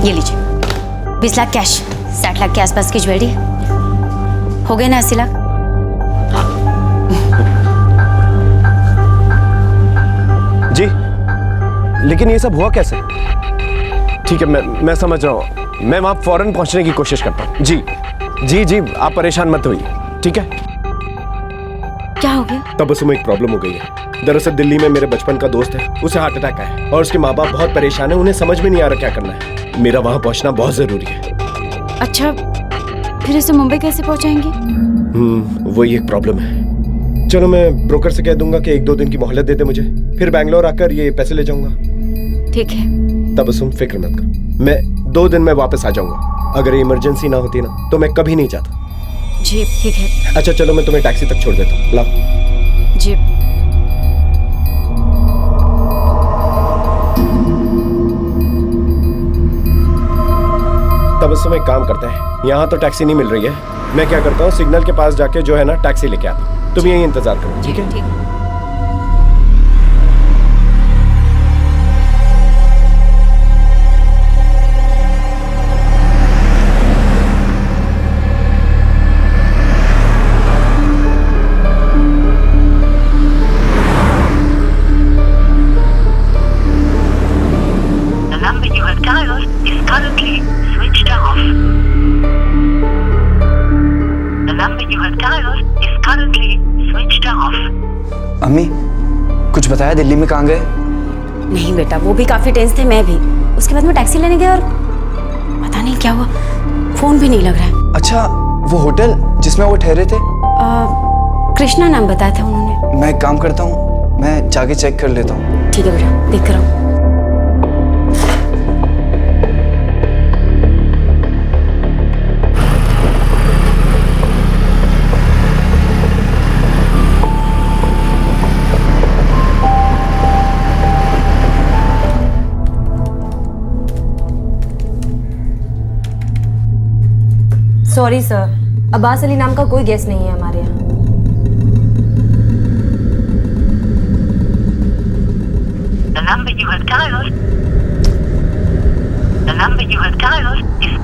ये लीजिए 20 लाख कैश, 60 लाख के आसपास की ज्वेलरी। हो गए ना 80 लाख? जी, लेकिन ये सब हुआ कैसे? ठीक है, मैं समझ रहा हूँ। मैं वहां फौरन पहुंचने की कोशिश करता हूँ। जी जी जी, आप परेशान मत होइए, ठीक है? क्या हो गया? तब उसमें एक प्रॉब्लम हो गई है। दरअसल दिल्ली में मेरे बचपन का दोस्त है, उसे हार्ट अटैक आया है और उसके माँ बाप बहुत परेशान है। उन्हें समझ में नहीं आ रहा क्या करना है। मेरा वहां पहुंचना बहुत जरूरी है। अच्छा, फिर इसे मुंबई कैसे पहुंचाएंगे? वही एक प्रॉब्लम है। चलो, मैं ब्रोकर से कह दूंगा कि 1-2 दिन की मोहलत दे दे मुझे, फिर बैंगलोर आकर ये पैसे ले जाऊंगा। ठीक है। तब तुम फिक्र मत करो, मैं 2 दिन में वापस आ जाऊंगा। अगर ये इमरजेंसी ना होती ना तो मैं कभी नहीं जाता। जी ठीक है। अच्छा चलो, मैं तुम्हें टैक्सी तक छोड़ देता हूँ। लाओ। जी। तब उस समय काम करते हैं, यहाँ तो टैक्सी नहीं मिल रही है। मैं क्या करता हूँ, सिग्नल के पास जाके जो है ना टैक्सी लेके आता हूँ। तुम यहीं इंतजार करो, ठीक है? ठीक है। अम्मी, कुछ बताया दिल्ली में कहाँ गए? नहीं बेटा, वो भी काफी टेंस थे, मैं भी। उसके बाद मैं टैक्सी लेने गया और पता नहीं क्या हुआ, फोन भी नहीं लग रहा है। अच्छा, वो होटल जिसमें वो ठहरे थे? कृष्णा नाम बताया था उन्होंने। मैं एक काम करता हूँ, मैं जाके चेक कर लेता हूँ। ठीक है बेटा, देख कर आओ। सॉरी सर, अब्बास अली नाम का कोई गेस्ट नहीं है हमारे यहाँ। The number you have dialed is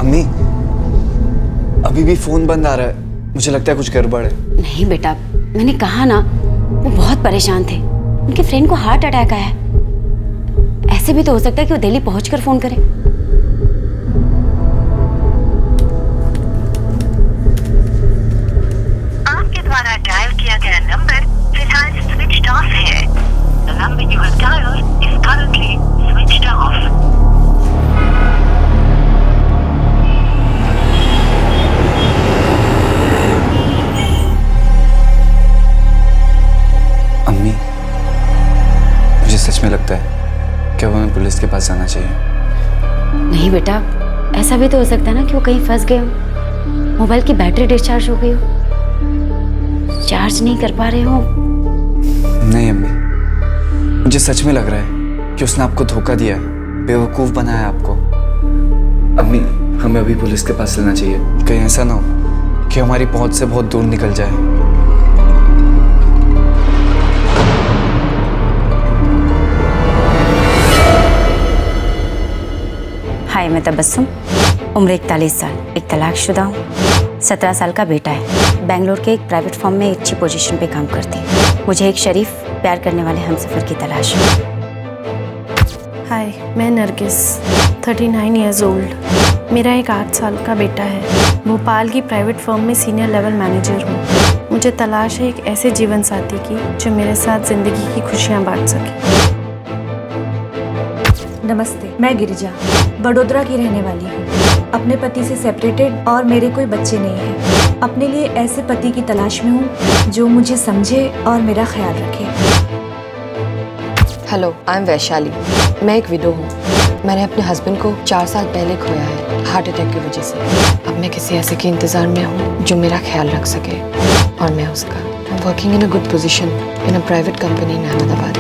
अम्मी, अभी भी फोन बंद आ रहा है। मुझे लगता है कुछ गड़बड़ है। नहीं बेटा, मैंने कहा ना, वो बहुत परेशान थे। उनके फ्रेंड को हार्ट अटैक आया है। ऐसे भी तो हो सकता है कि वो दिल्ली पहुंचकर फोन करें। आपके द्वारा डायल किया गया नंबर फिलहाल स्विच्ड ऑफ है। The number you have dialed is currently switched off. अम्मी, मुझे सच में लगता है कि हमें पुलिस के पास जाना चाहिए। नहीं बेटा, ऐसा भी तो हो सकता है ना कि वो कहीं फंस गए हो, मोबाइल की बैटरी डिस्चार्ज हो गई हो, चार्ज नहीं कर पा रहे हो। नहीं अम्मी, मुझे सच में लग रहा है कि उसने आपको धोखा दिया है, बेवकूफ बनाया आपको। अम्मी, हमें अभी पुलिस के पास लेना चाहिए। कहीं ऐसा ना हो कि हमारी पहुंच से बहुत दूर निकल जाए। हाय, मैं तबस्सुम, उम्र 41 साल, एक तलाकशुदा हूँ, 17 साल का बेटा है। बेंगलोर के एक प्राइवेट फर्म में एक अच्छी पोजीशन पे काम करती है। मुझे एक शरीफ, प्यार करने वाले हमसफर की तलाश है। हाय, मैं नरगिस, 39 ईयर्स ओल्ड। मेरा एक 8 साल का बेटा है। भोपाल की प्राइवेट फर्म में सीनियर लेवल मैनेजर हूँ। मुझे तलाश है एक ऐसे जीवन साथी की जो मेरे साथ ज़िंदगी की खुशियाँ बांट सके। नमस्ते, मैं गिरिजा, बड़ोदरा की रहने वाली हूँ। अपने पति से सेपरेटेड और मेरे कोई बच्चे नहीं हैं। अपने लिए ऐसे पति की तलाश में हूँ जो मुझे समझे और मेरा ख्याल रखे। Hello, I am Vaishali. मैं एक विडो हूँ। मैंने अपने हस्बैंड को 4 साल पहले खोया है हार्ट अटैक की वजह से। अब मैं किसी ऐसे के इंतज़ार में हूँ जो मेरा ख्याल रख सके और मैं उसका। I am working in a good position in a private company in Ahmedabad.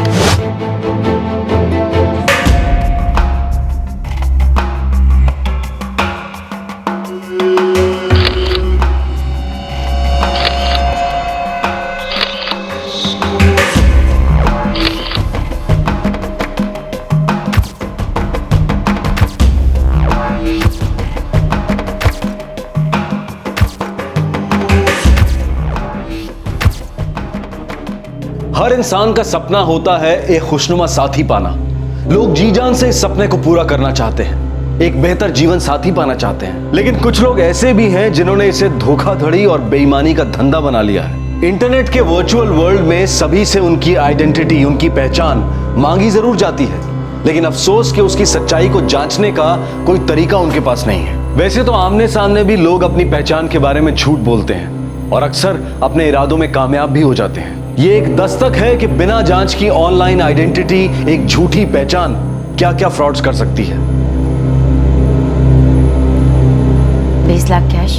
हर इंसान का सपना होता है एक खुशनुमा साथी पाना। लोग जी जान से इस सपने को पूरा करना चाहते हैं, एक बेहतर जीवन साथी पाना चाहते हैं। लेकिन कुछ लोग ऐसे भी हैं जिन्होंने इसे धोखाधड़ी और बेईमानी का धंधा बना लिया है। इंटरनेट के वर्चुअल वर्ल्ड में सभी से उनकी आइडेंटिटी, उनकी पहचान मांगी जरूर जाती है, लेकिन अफसोस कि उसकी सच्चाई को जांचने का कोई तरीका उनके पास नहीं है। वैसे तो आमने सामने भी लोग अपनी पहचान के बारे में झूठ बोलते हैं और अक्सर अपने इरादों में कामयाब भी हो जाते हैं। ये एक दस्तक है कि बिना जांच की ऑनलाइन आइडेंटिटी, एक झूठी पहचान क्या क्या फ्रॉड्स कर सकती है। 20 लाख कैश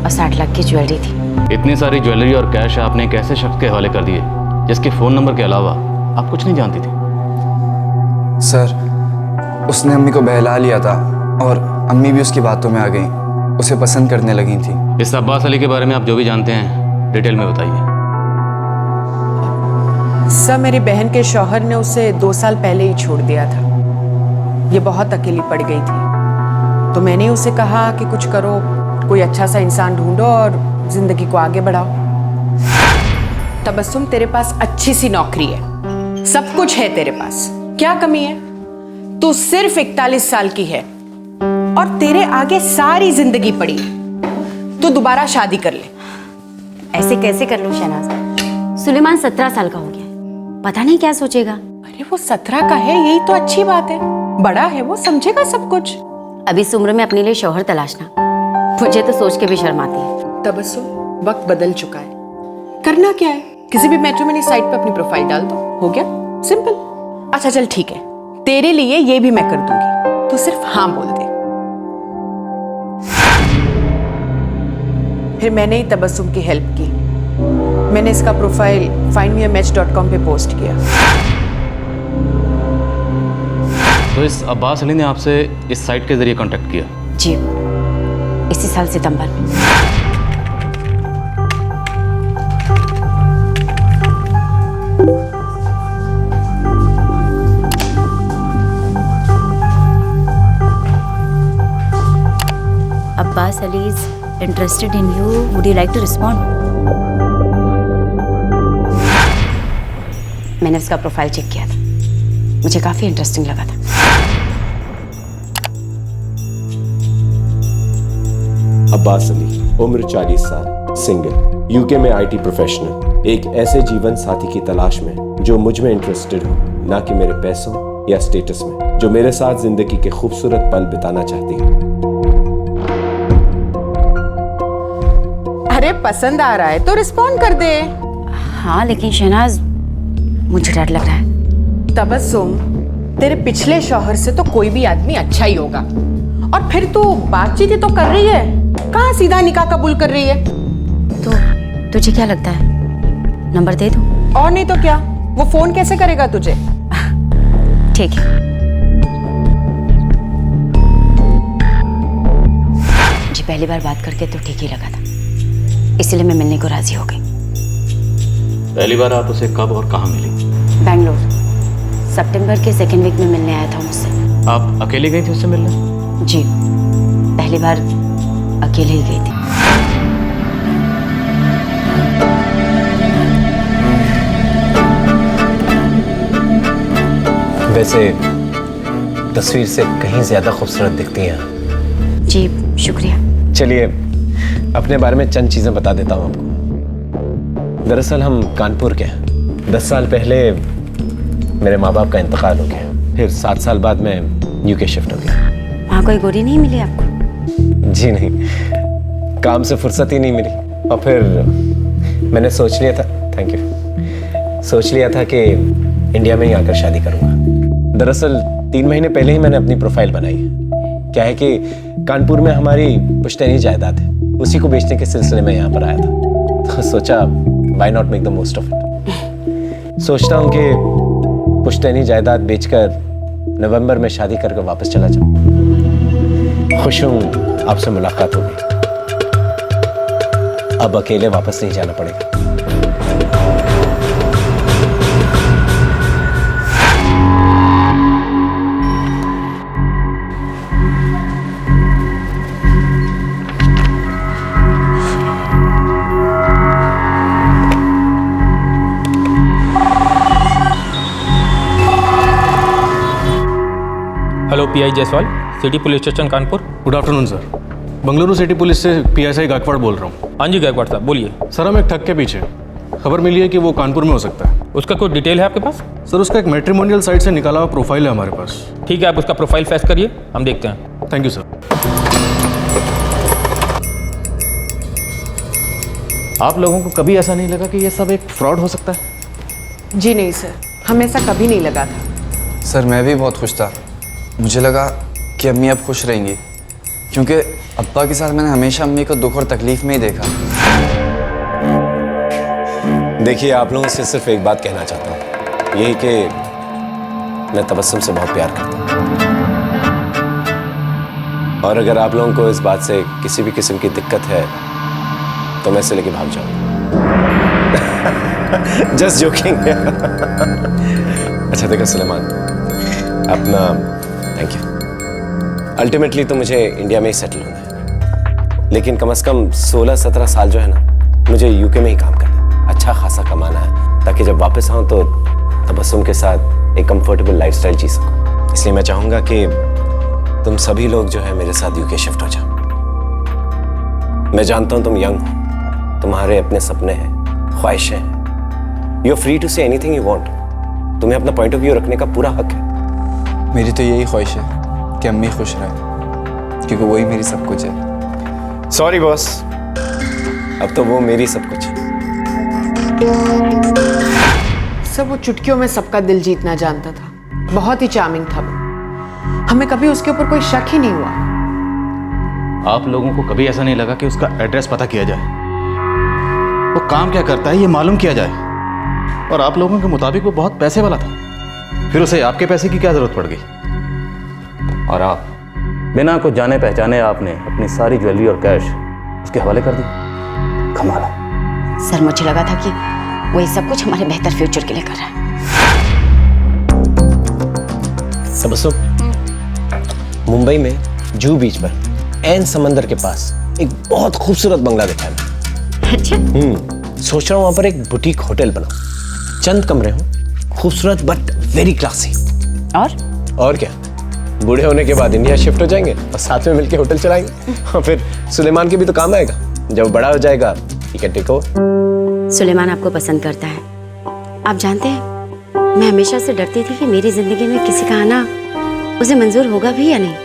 और 60 लाख की ज्वेलरी थी। इतनी सारी ज्वेलरी और कैश आपने कैसे शख्स के हवाले कर दिए जिसके फोन नंबर के अलावा आप कुछ नहीं जानती थी? सर, उसने अम्मी को बहला लिया था और अम्मी भी उसकी बातों में आ गई, उसे पसंद करने लगी थी। इस अब्बास अली के बारे में आप जो भी जानते हैं डिटेल में बताइए। सर, मेरी बहन के शौहर ने उसे 2 साल पहले ही छोड़ दिया था। ये बहुत अकेली पड़ गई थी, तो मैंने उसे कहा कि कुछ करो, कोई अच्छा सा इंसान ढूंढो और जिंदगी को आगे बढ़ाओ। तबस्सुम, तेरे पास अच्छी सी नौकरी है, सब कुछ है तेरे पास, क्या कमी है? तू सिर्फ 41 साल की है और तेरे आगे सारी जिंदगी पड़ी है। तू दोबारा शादी कर ले। ऐसे कैसे कर लूं शहनाज? सुलेमान 17 साल का हो गया, पता नहीं क्या सोचेगा। अरे वो 17 का है, यही तो अच्छी बात है। बड़ा है वो, समझेगा सब कुछ। अभी इस उम्र में अपने लिए शौहर तलाशना, मुझे तो सोच के भी शर्म आती है। तबस्सुम, वक्त बदल चुका है, करना क्या है? किसी भी मैट्रिमोनी साइट पे अपनी प्रोफाइल डाल दो, हो गया, सिंपल। अच्छा चल ठीक है, तेरे लिए ये भी मैं कर दूंगी, तू सिर्फ हाँ बोल दे। फिर मैंने ही तबस्सुम की हेल्प की। मैंने इसका प्रोफाइल findmeamatch.com पे पोस्ट किया। तो इस अब्बास अली ने आपसे इस साइट के जरिए कांटेक्ट किया? जी, इसी साल सितंबर में। Abbas Ali is interested in you. Would you like to respond? मैंने उसका प्रोफाइल चेक किया था, मुझे काफी इंटरेस्टिंग लगा था। अब्बास अली, उम्र 40 साल, सिंगल, यूके में आईटी प्रोफेशनल, एक ऐसे जीवन साथी की तलाश में जो मुझ में इंटरेस्टेड हो, ना कि मेरे पैसों या स्टेटस में, जो मेरे साथ जिंदगी के खूबसूरत पल बिताना चाहती है। अरे पसंद आ रहा है तो रिस्पॉन्ड कर दे। हाँ, लेकिन शहनाज मुझे डर लग रहा है। तबस्सुम, तेरे पिछले शौहर से तो कोई भी आदमी अच्छा ही होगा, और फिर तू बातचीत ही तो कर रही है, कहाँ सीधा निकाह कबूल कर रही है? तो तुझे क्या लगता है, नंबर दे दूं? और नहीं तो क्या, वो फोन कैसे करेगा तुझे? ठीक है। मुझे पहली बार बात करके तो ठीक ही लगा था, इसलिए मैं मिलने को राजी हो गई। पहली बार आप उसे कब और कहाँ मिली? बैंगलोर, सितंबर के सेकेंड वीक में मिलने आया था मुझसे। आप अकेले गई थी उससे मिलने? जी, पहली बार अकेले ही गई थी। वैसे तस्वीर से कहीं ज्यादा खूबसूरत दिखती हैं। जी, शुक्रिया। चलिए अपने बारे में चंद चीजें बता देता हूँ आपको। दरअसल हम कानपुर के हैं। 10 साल पहले मेरे माँ बाप का इंतकाल हो गया, फिर 7 साल बाद मैं यूके शिफ्ट हो गया। वहाँ कोई गोरी नहीं मिली आपको? जी नहीं, काम से फुर्सत ही नहीं मिली, और फिर मैंने सोच लिया था, थैंक यू, सोच लिया था कि इंडिया में ही आकर शादी करूँगा। दरअसल 3 महीने पहले ही मैंने अपनी प्रोफाइल बनाई है। क्या है कि कानपुर में हमारी पुश्तैनी जायदाद है, उसी को बेचने के सिलसिले में यहाँ पर आया था, तो सोचा why not make the most of it. सोचता हूँ कि पुश्तैनी जायदाद बेचकर नवंबर में शादी करके वापस चला जाऊँ। खुश हूँ आपसे मुलाकात हो गई, अब अकेले वापस नहीं जाना पड़ेगा। Pi Jaiswal, city police station Kanpur. Good afternoon sir, Bengaluru city police से पीएसआई गायकवाड़ बोल रहा हूँ। हाँ जी गायकवाड़ साहब बोलिए। सर हम एक ठग के पीछे, खबर मिली है कि वो कानपुर में हो सकता है। उसका कोई डिटेल है आपके पास? सर उसका एक मैट्रिमोनियल साइट से निकाला हुआ प्रोफाइल है हमारे पास। ठीक है, आप उसका प्रोफाइल फेस करिए, हम देखते हैं। Thank you sir. आप लोगों को कभी ऐसा नहीं लगा कि ये सब एक फ्रॉड हो सकता है? जी नहीं सर, हमें ऐसा कभी नहीं लगा था। सर मैं भी बहुत खुश था। मुझे लगा कि अम्मी अब खुश रहेंगी, क्योंकि अब्बा के साथ मैंने हमेशा अम्मी को दुख और तकलीफ में ही देखा। देखिए, आप लोगों से सिर्फ एक बात कहना चाहता हूँ, यही कि मैं तबस्सुम से बहुत प्यार करता हूँ, और अगर आप लोगों को इस बात से किसी भी किस्म की दिक्कत है तो मैं इसे लेके भाग जाऊँ। Just joking. अच्छा देखो सुलेमान, अपना थैंक यू। अल्टीमेटली तो मुझे इंडिया में ही सेटल होना है, लेकिन कम से कम 16-17 साल जो है ना, मुझे यूके में ही काम करना है, अच्छा खासा कमाना है, ताकि जब वापस आऊँ तो तबस्सुम के साथ एक कंफर्टेबल लाइफस्टाइल जी सकूँ। इसलिए मैं चाहूँगा कि तुम सभी लोग जो है मेरे साथ यूके शिफ्ट हो जाओ। मैं जानता हूँ तुम यंग हो, तुम्हारे अपने सपने हैं, ख्वाहिशें हैं। You are free to say anything you want. तुम्हें अपना पॉइंट ऑफ व्यू रखने का पूरा हक है। मेरी तो यही ख्वाहिश है कि अम्मी खुश रहे, क्योंकि वही मेरी सब कुछ है। सॉरी बॉस, अब तो वो मेरी सब कुछ है। सब वो चुटकियों में सबका दिल जीतना जानता था, बहुत ही चार्मिंग था वो। हमें कभी उसके ऊपर कोई शक ही नहीं हुआ। आप लोगों को कभी ऐसा नहीं लगा कि उसका एड्रेस पता किया जाए, वो काम क्या करता है ये मालूम किया जाए? और आप लोगों के मुताबिक वो बहुत पैसे वाला था, फिर उसे आपके पैसे की क्या जरूरत पड़ गई? और आप बिना कुछ जाने पहचाने आपने अपनी सारी ज्वेलरी और कैश उसके हवाले कर दी। कमाल है। सर मुझे लगा था कि वो ये सब कुछ हमारे बेहतर फ्यूचर के लिए कर रहा है। तबस्सुम, मुंबई में जुहू बीच पर एन समंदर के पास एक बहुत खूबसूरत बंगला देखा है। अच्छा। सोच रहा हूँ वहां पर एक बुटीक होटल बनाऊं। चंद कमरे हों, खूबसूरत बट वेरी क्लासी। और क्या, बूढ़े होने के बाद इंडिया शिफ्ट हो जाएंगे और साथ में मिलके होटल चलाएंगे, और फिर सुलेमान के भी तो काम आएगा। जब बड़ा हो जाएगा he can take over. Suleman आपको पसंद करता है। आप जानते हैं, मैं हमेशा से डरती थी कि मेरी जिंदगी में किसी का आना उसे मंजूर होगा भी या नहीं,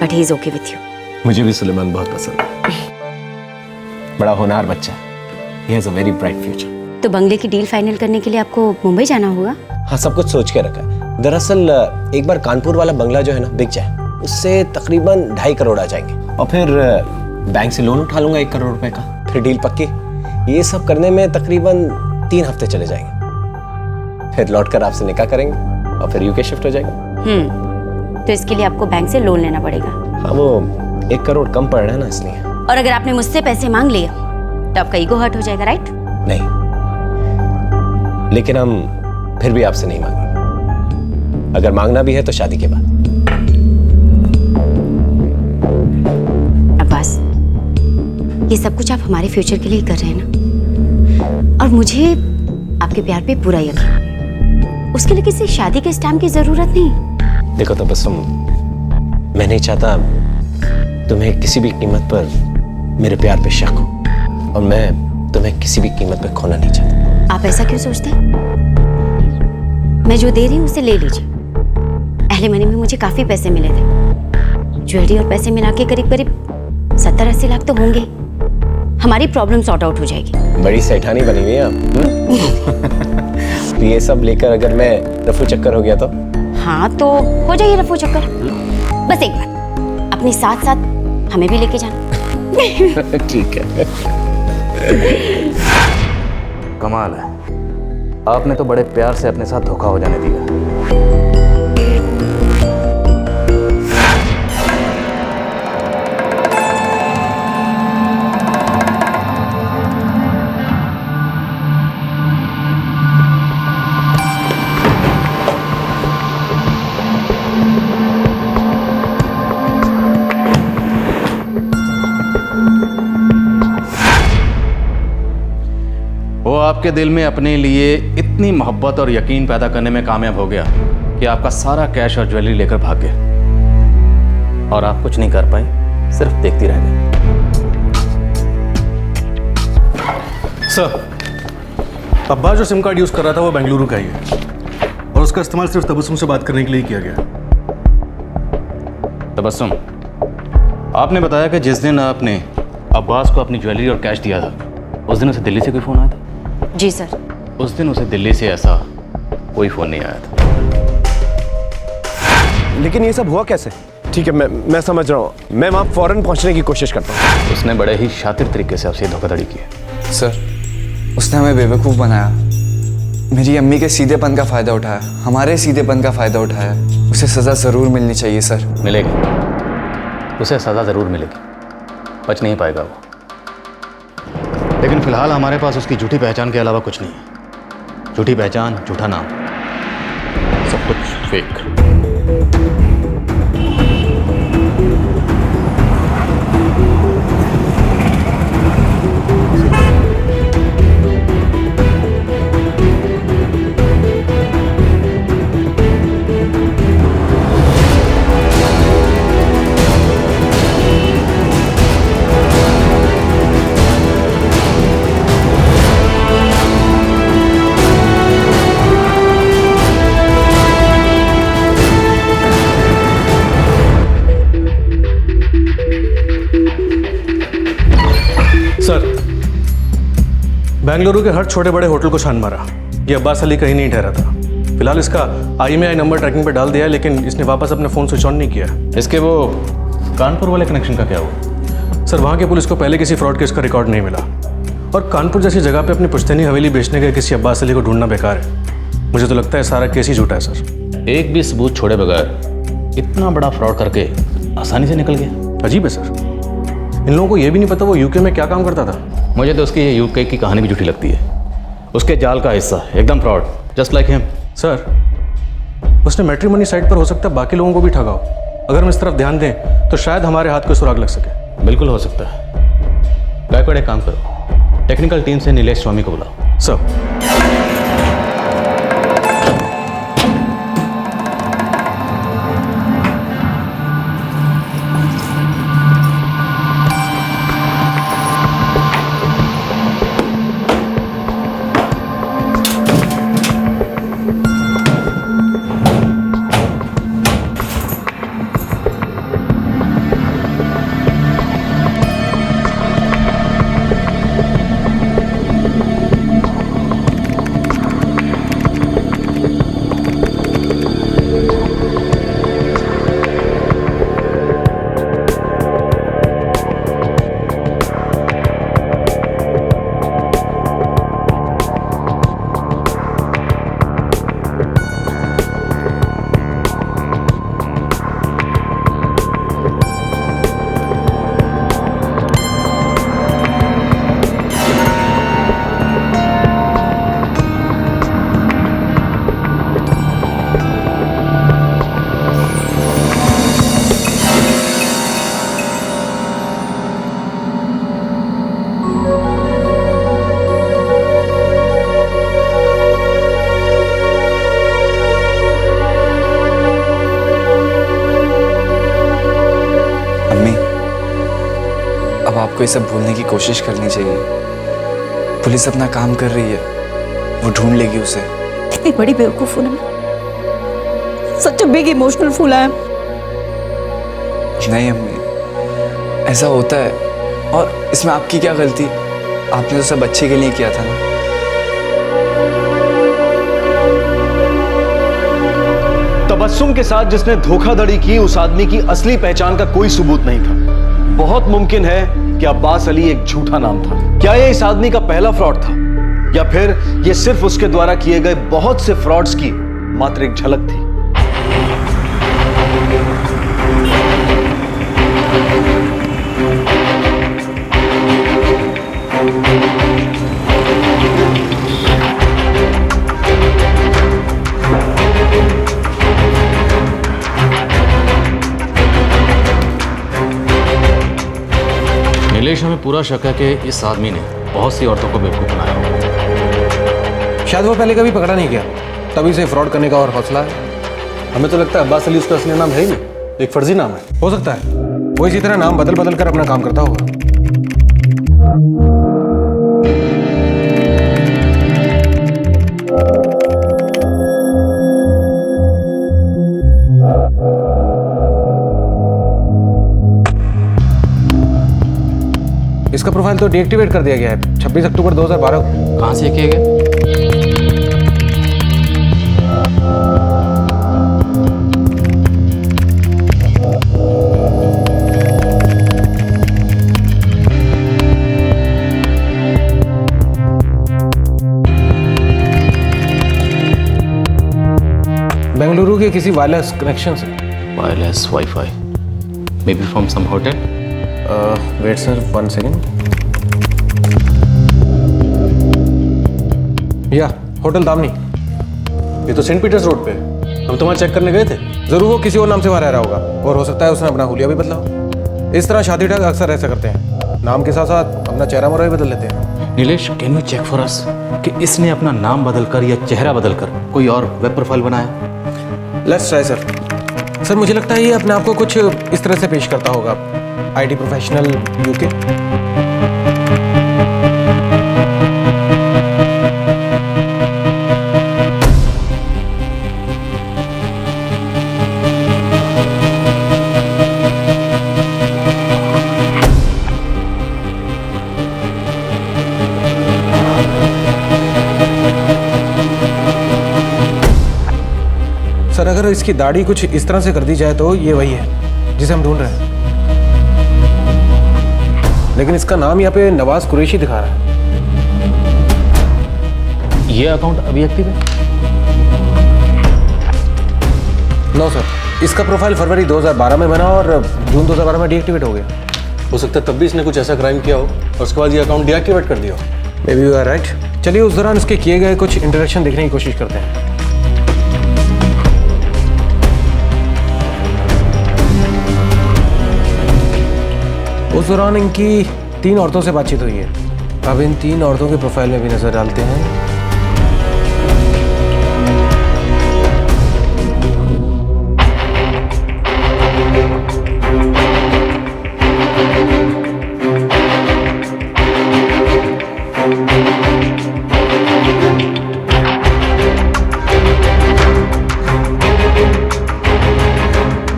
but he is okay with you. मुझे भी सुलेमान बहुत पसंद है, बड़ा होनहार बच्चा है। He has a very bright future। तो बंगले की डील फाइनल करने के लिए आपको मुंबई जाना होगा? हाँ, सब कुछ सोच के रखा है। दरअसल एक बार कानपुर वाला बंगला जो है ना बिक जाए, उससे तकरीबन 2.5 करोड़ आ जाएंगे, और फिर बैंक से लोन उठा लूंगा 1 करोड़ रुपए का, फिर डील पक्की। ये सब करने में तकरीबन 3 हफ्ते चले जाएंगे, फिर लौट कर आपसे निकाह करेंगे और फिर यूके शिफ्ट हो जाएंगे। तो इसके लिए आपको बैंक से लोन लेना पड़ेगा। हाँ, वो 1 करोड़ कम पड़ रहा है ना, इसलिए। और अगर आपने मुझसे पैसे मांग लिए तो आपका ईगो हर्ट हो जाएगा, राइट? नहीं, लेकिन हम फिर भी आपसे नहीं मांगेंगे। अगर मांगना भी है तो शादी के बाद। अब्बास, ये सब कुछ आप हमारे फ्यूचर के लिए कर रहे हैं ना, और मुझे आपके प्यार पे पूरा यकीन है। उसके लिए किसी शादी के स्टैम्प की जरूरत नहीं। देखो तबस्सुम, मैं नहीं चाहता तुम्हें किसी भी कीमत पर मेरे प्यार पे शक हो, और मैं तुम्हें किसी भी कीमत पे खोना नहीं चाहता। आप ऐसा क्यों सोचते हैं? मैं जो दे रही हूँ उसे ले लीजिए। पहले महीने में मुझे काफी पैसे मिले थे, ज्वेलरी और पैसे मिला के करीब करीब 70-80 लाख तो होंगे। हमारी प्रॉब्लम सॉर्ट आउट हो जाएगी। बड़ी सेठानी बनी हुई है आप। ये सब लेकर अगर मैं रफू चक्कर हो गया तो? हाँ, तो हो जाइए रफू चक्कर। बस एक बात, अपने साथ साथ हमें भी लेके जाना। ठीक है। कमाल है, आपने तो बड़े प्यार से अपने साथ धोखा हो जाने दिया। वो आपके दिल में अपने लिए इतनी मोहब्बत और यकीन पैदा करने में कामयाब हो गया कि आपका सारा कैश और ज्वेलरी लेकर भाग गए और आप कुछ नहीं कर पाए, सिर्फ देखती रह गई। सर, अब्बास जो सिम कार्ड यूज कर रहा था वो बेंगलुरु का ही है और उसका इस्तेमाल सिर्फ तबस्सुम से बात करने के लिए किया गया। तबस्सुम, आपने बताया कि जिस दिन आपने अब्बास को अपनी ज्वेलरी और कैश दिया था उस दिन उसे दिल्ली से कोई फ़ोन आया था? जी सर। उस दिन उसे दिल्ली से ऐसा कोई फ़ोन नहीं आया था। लेकिन ये सब हुआ कैसे? ठीक है, मैं समझ रहा हूँ, मैं वहाँ फौरन पहुँचने की कोशिश करता हूँ। उसने बड़े ही शातिर तरीके से आपसे धोखाधड़ी की है। सर, उसने हमें बेवकूफ़ बनाया, मेरी अम्मी के सीधेपन का फ़ायदा उठाया, हमारे सीधेपन का फ़ायदा उठाया। उसे सज़ा ज़रूर मिलनी चाहिए सर। मिलेगी, उसे सज़ा ज़रूर मिलेगी, बच नहीं पाएगा वो। लेकिन फिलहाल हमारे पास उसकी झूठी पहचान के अलावा कुछ नहीं है। झूठी पहचान, झूठा नाम, सब कुछ फेक। सर, बेंगलुरु के हर छोटे बड़े होटल को छान मारा, ये अब्बास अली कहीं नहीं ठहरा था। फिलहाल इसका IMEI नंबर ट्रैकिंग पे डाल दिया है, लेकिन इसने वापस अपना फ़ोन स्विच ऑन नहीं किया। इसके वो कानपुर वाले कनेक्शन का क्या हुआ? सर, वहाँ के पुलिस को पहले किसी फ्रॉड केस का रिकॉर्ड नहीं मिला और कानपुर जैसी जगह पे अपनी पुश्तैनी हवेली बेचने गए किसी अब्बास अली को ढूंढना बेकार है। मुझे तो लगता है सारा केस ही झूठा है सर। एक भी सबूत छोड़े बगैर इतना बड़ा फ्रॉड करके आसानी से निकल गया। अजीब है सर, इन लोगों को ये भी नहीं पता वो UK में क्या काम करता था। मुझे तो उसकी ये UK की कहानी भी झूठी लगती है। उसके जाल का हिस्सा, एकदम fraud, just like him. Sir, उसने मैट्रिमनी साइट पर हो सकता है बाकी लोगों को भी ठगा हो। अगर हम इस तरफ ध्यान दें तो शायद हमारे हाथ को सुराग लग सके। बिल्कुल हो सकता है। गायकवाड़, एक काम करो, टेक्निकल टीम से नीलेश स्वामी को बुलाओ। सर। आपको ये सब भूलने की कोशिश करनी चाहिए। पुलिस अपना काम कर रही है, वो ढूंढ लेगी उसे। कितनी बड़ी बेवकूफ हूं मैं। Such a big emotional fool I am. नहीं अम्मी, ऐसा होता है और इसमें आपकी क्या गलती? आपने तो सब अच्छे के लिए किया था ना। तबस्सुम के साथ जिसने धोखाधड़ी की उस आदमी की असली पहचान का कोई सबूत नहीं था। बहुत मुमकिन है कि अब्बास अली एक झूठा नाम था। क्या यह इस आदमी का पहला फ्रॉड था या फिर यह सिर्फ उसके द्वारा किए गए बहुत से फ्रॉड्स की मात्र एक झलक थी? नीलेश, हमें पूरा शक है कि इस आदमी ने बहुत सी औरतों को बेवकूफ बनाया होगा। शायद वो पहले कभी पकड़ा नहीं गया, तभी से फ्रॉड करने का और हौसला है। हमें तो लगता है अब्बास अली उसका असली नाम है ही नहीं, एक फर्जी नाम है। हो सकता है वो इसी तरह नाम बदल बदल कर अपना काम करता होगा। इसका प्रोफाइल तो डीएक्टिवेट कर दिया गया है 26 अक्टूबर 2012 को। कहाँ से किया गया? बेंगलुरु के किसी वायरलेस कनेक्शन से। Wireless wifi, may be from some hotel. Wait sir 1 second. या होटल दामनी, ये तो सेंट पीटर्स रोड पे है। हम तो वहाँ चेक करने गए थे। जरूर वो किसी और नाम से वहाँ रह रहा होगा, और हो सकता है उसने अपना हुलिया भी बदला हो। इस तरह शादी ठग अक्सर ऐसा करते हैं, नाम के साथ साथ अपना चेहरा मोहरा भी बदल लेते हैं। Nilesh, can you check for us कि इसने अपना नाम बदलकर या चेहरा बदलकर कोई और वेब प्रोफाइल बनाया? Let's try sir. सर मुझे लगता है ये अपने आप को कुछ इस तरह से पेश करता होगा। IT professional UK. सर अगर इसकी दाढ़ी कुछ इस तरह से कर दी जाए तो ये वही है जिसे हम ढूंढ रहे हैं, लेकिन इसका नाम यहाँ पे नवाज कुरैशी दिखा रहा है। ये अकाउंट अभी एक्टिव है? नो सर, इसका प्रोफाइल फरवरी 2012 में बना और जून 2012 में डीएक्टिवेट हो गया। हो सकता है तब भी इसने कुछ ऐसा क्राइम किया हो और उसके बाद ये अकाउंट डीएक्टिवेट कर दिया हो। May be you are right. चलिए उस दौरान उसके किए गए कुछ इंटरेक्शन देखने की कोशिश करते हैं। उस दौरान इनकी 3 औरतों से बातचीत हुई है। अब इन 3 औरतों के प्रोफाइल में भी नजर डालते हैं।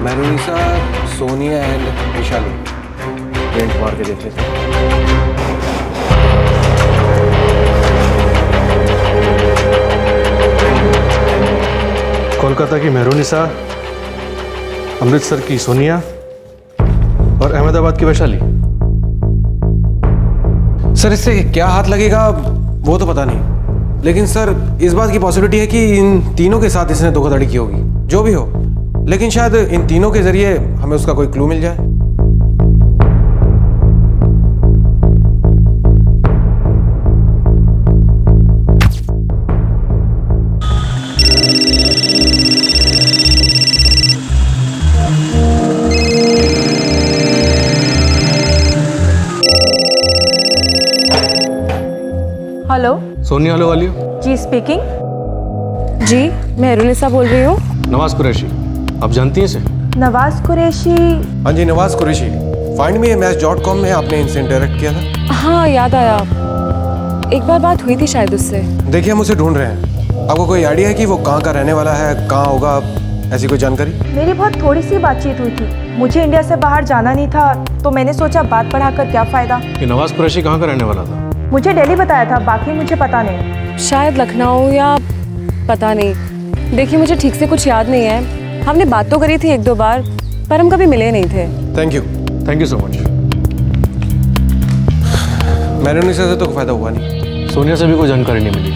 मेहरुनिसा, सोनिया एंड विशाली। पेंट मार के देख लेते हैं। कोलकाता की मेहरुनिसा, अमृतसर की सोनिया और अहमदाबाद की वैशाली। सर इससे क्या हाथ लगेगा वो तो पता नहीं, लेकिन सर इस बात की पॉसिबिलिटी है कि इन तीनों के साथ इसने धोखाधड़ी की होगी। जो भी हो, लेकिन शायद इन तीनों के जरिए हमें उसका कोई क्लू मिल जाए। हेलो, सोनिया हेलो वाली जी स्पीकिंग। जी मैं मेहरुनिसा बोल रही हूँ। नवाज कुरैशी, आप जानती हैं इसे? नवाज कुरैशी? हाँ जी, नवाज कुरैशी। findme.com में आपने इनसे इंटरेक्ट किया था। हाँ याद आया, एक बार बात हुई थी शायद उससे। देखिए हम उसे ढूंढ रहे हैं। आपको कोई आइडिया है कि वो कहाँ का रहने वाला है, कहाँ होगा, ऐसी कोई जानकारी? मेरी बहुत थोड़ी सी बातचीत हुई थी। मुझे इंडिया से बाहर जाना नहीं था तो मैंने सोचा बात बढ़ाकर क्या फ़ायदा। कि नवाज कुरैशी कहाँ का रहने वाला था? मुझे दिल्ली बताया था, बाकी मुझे पता नहीं। शायद लखनऊ या पता नहीं। देखिए मुझे ठीक से कुछ याद नहीं है। हमने बात तो करी थी 1-2 बार, पर हम कभी मिले नहीं थे। Thank you so much. Mehrunnisa से तो कोई फायदा हुआ नहीं। सोनिया से भी कोई जानकारी नहीं मिली।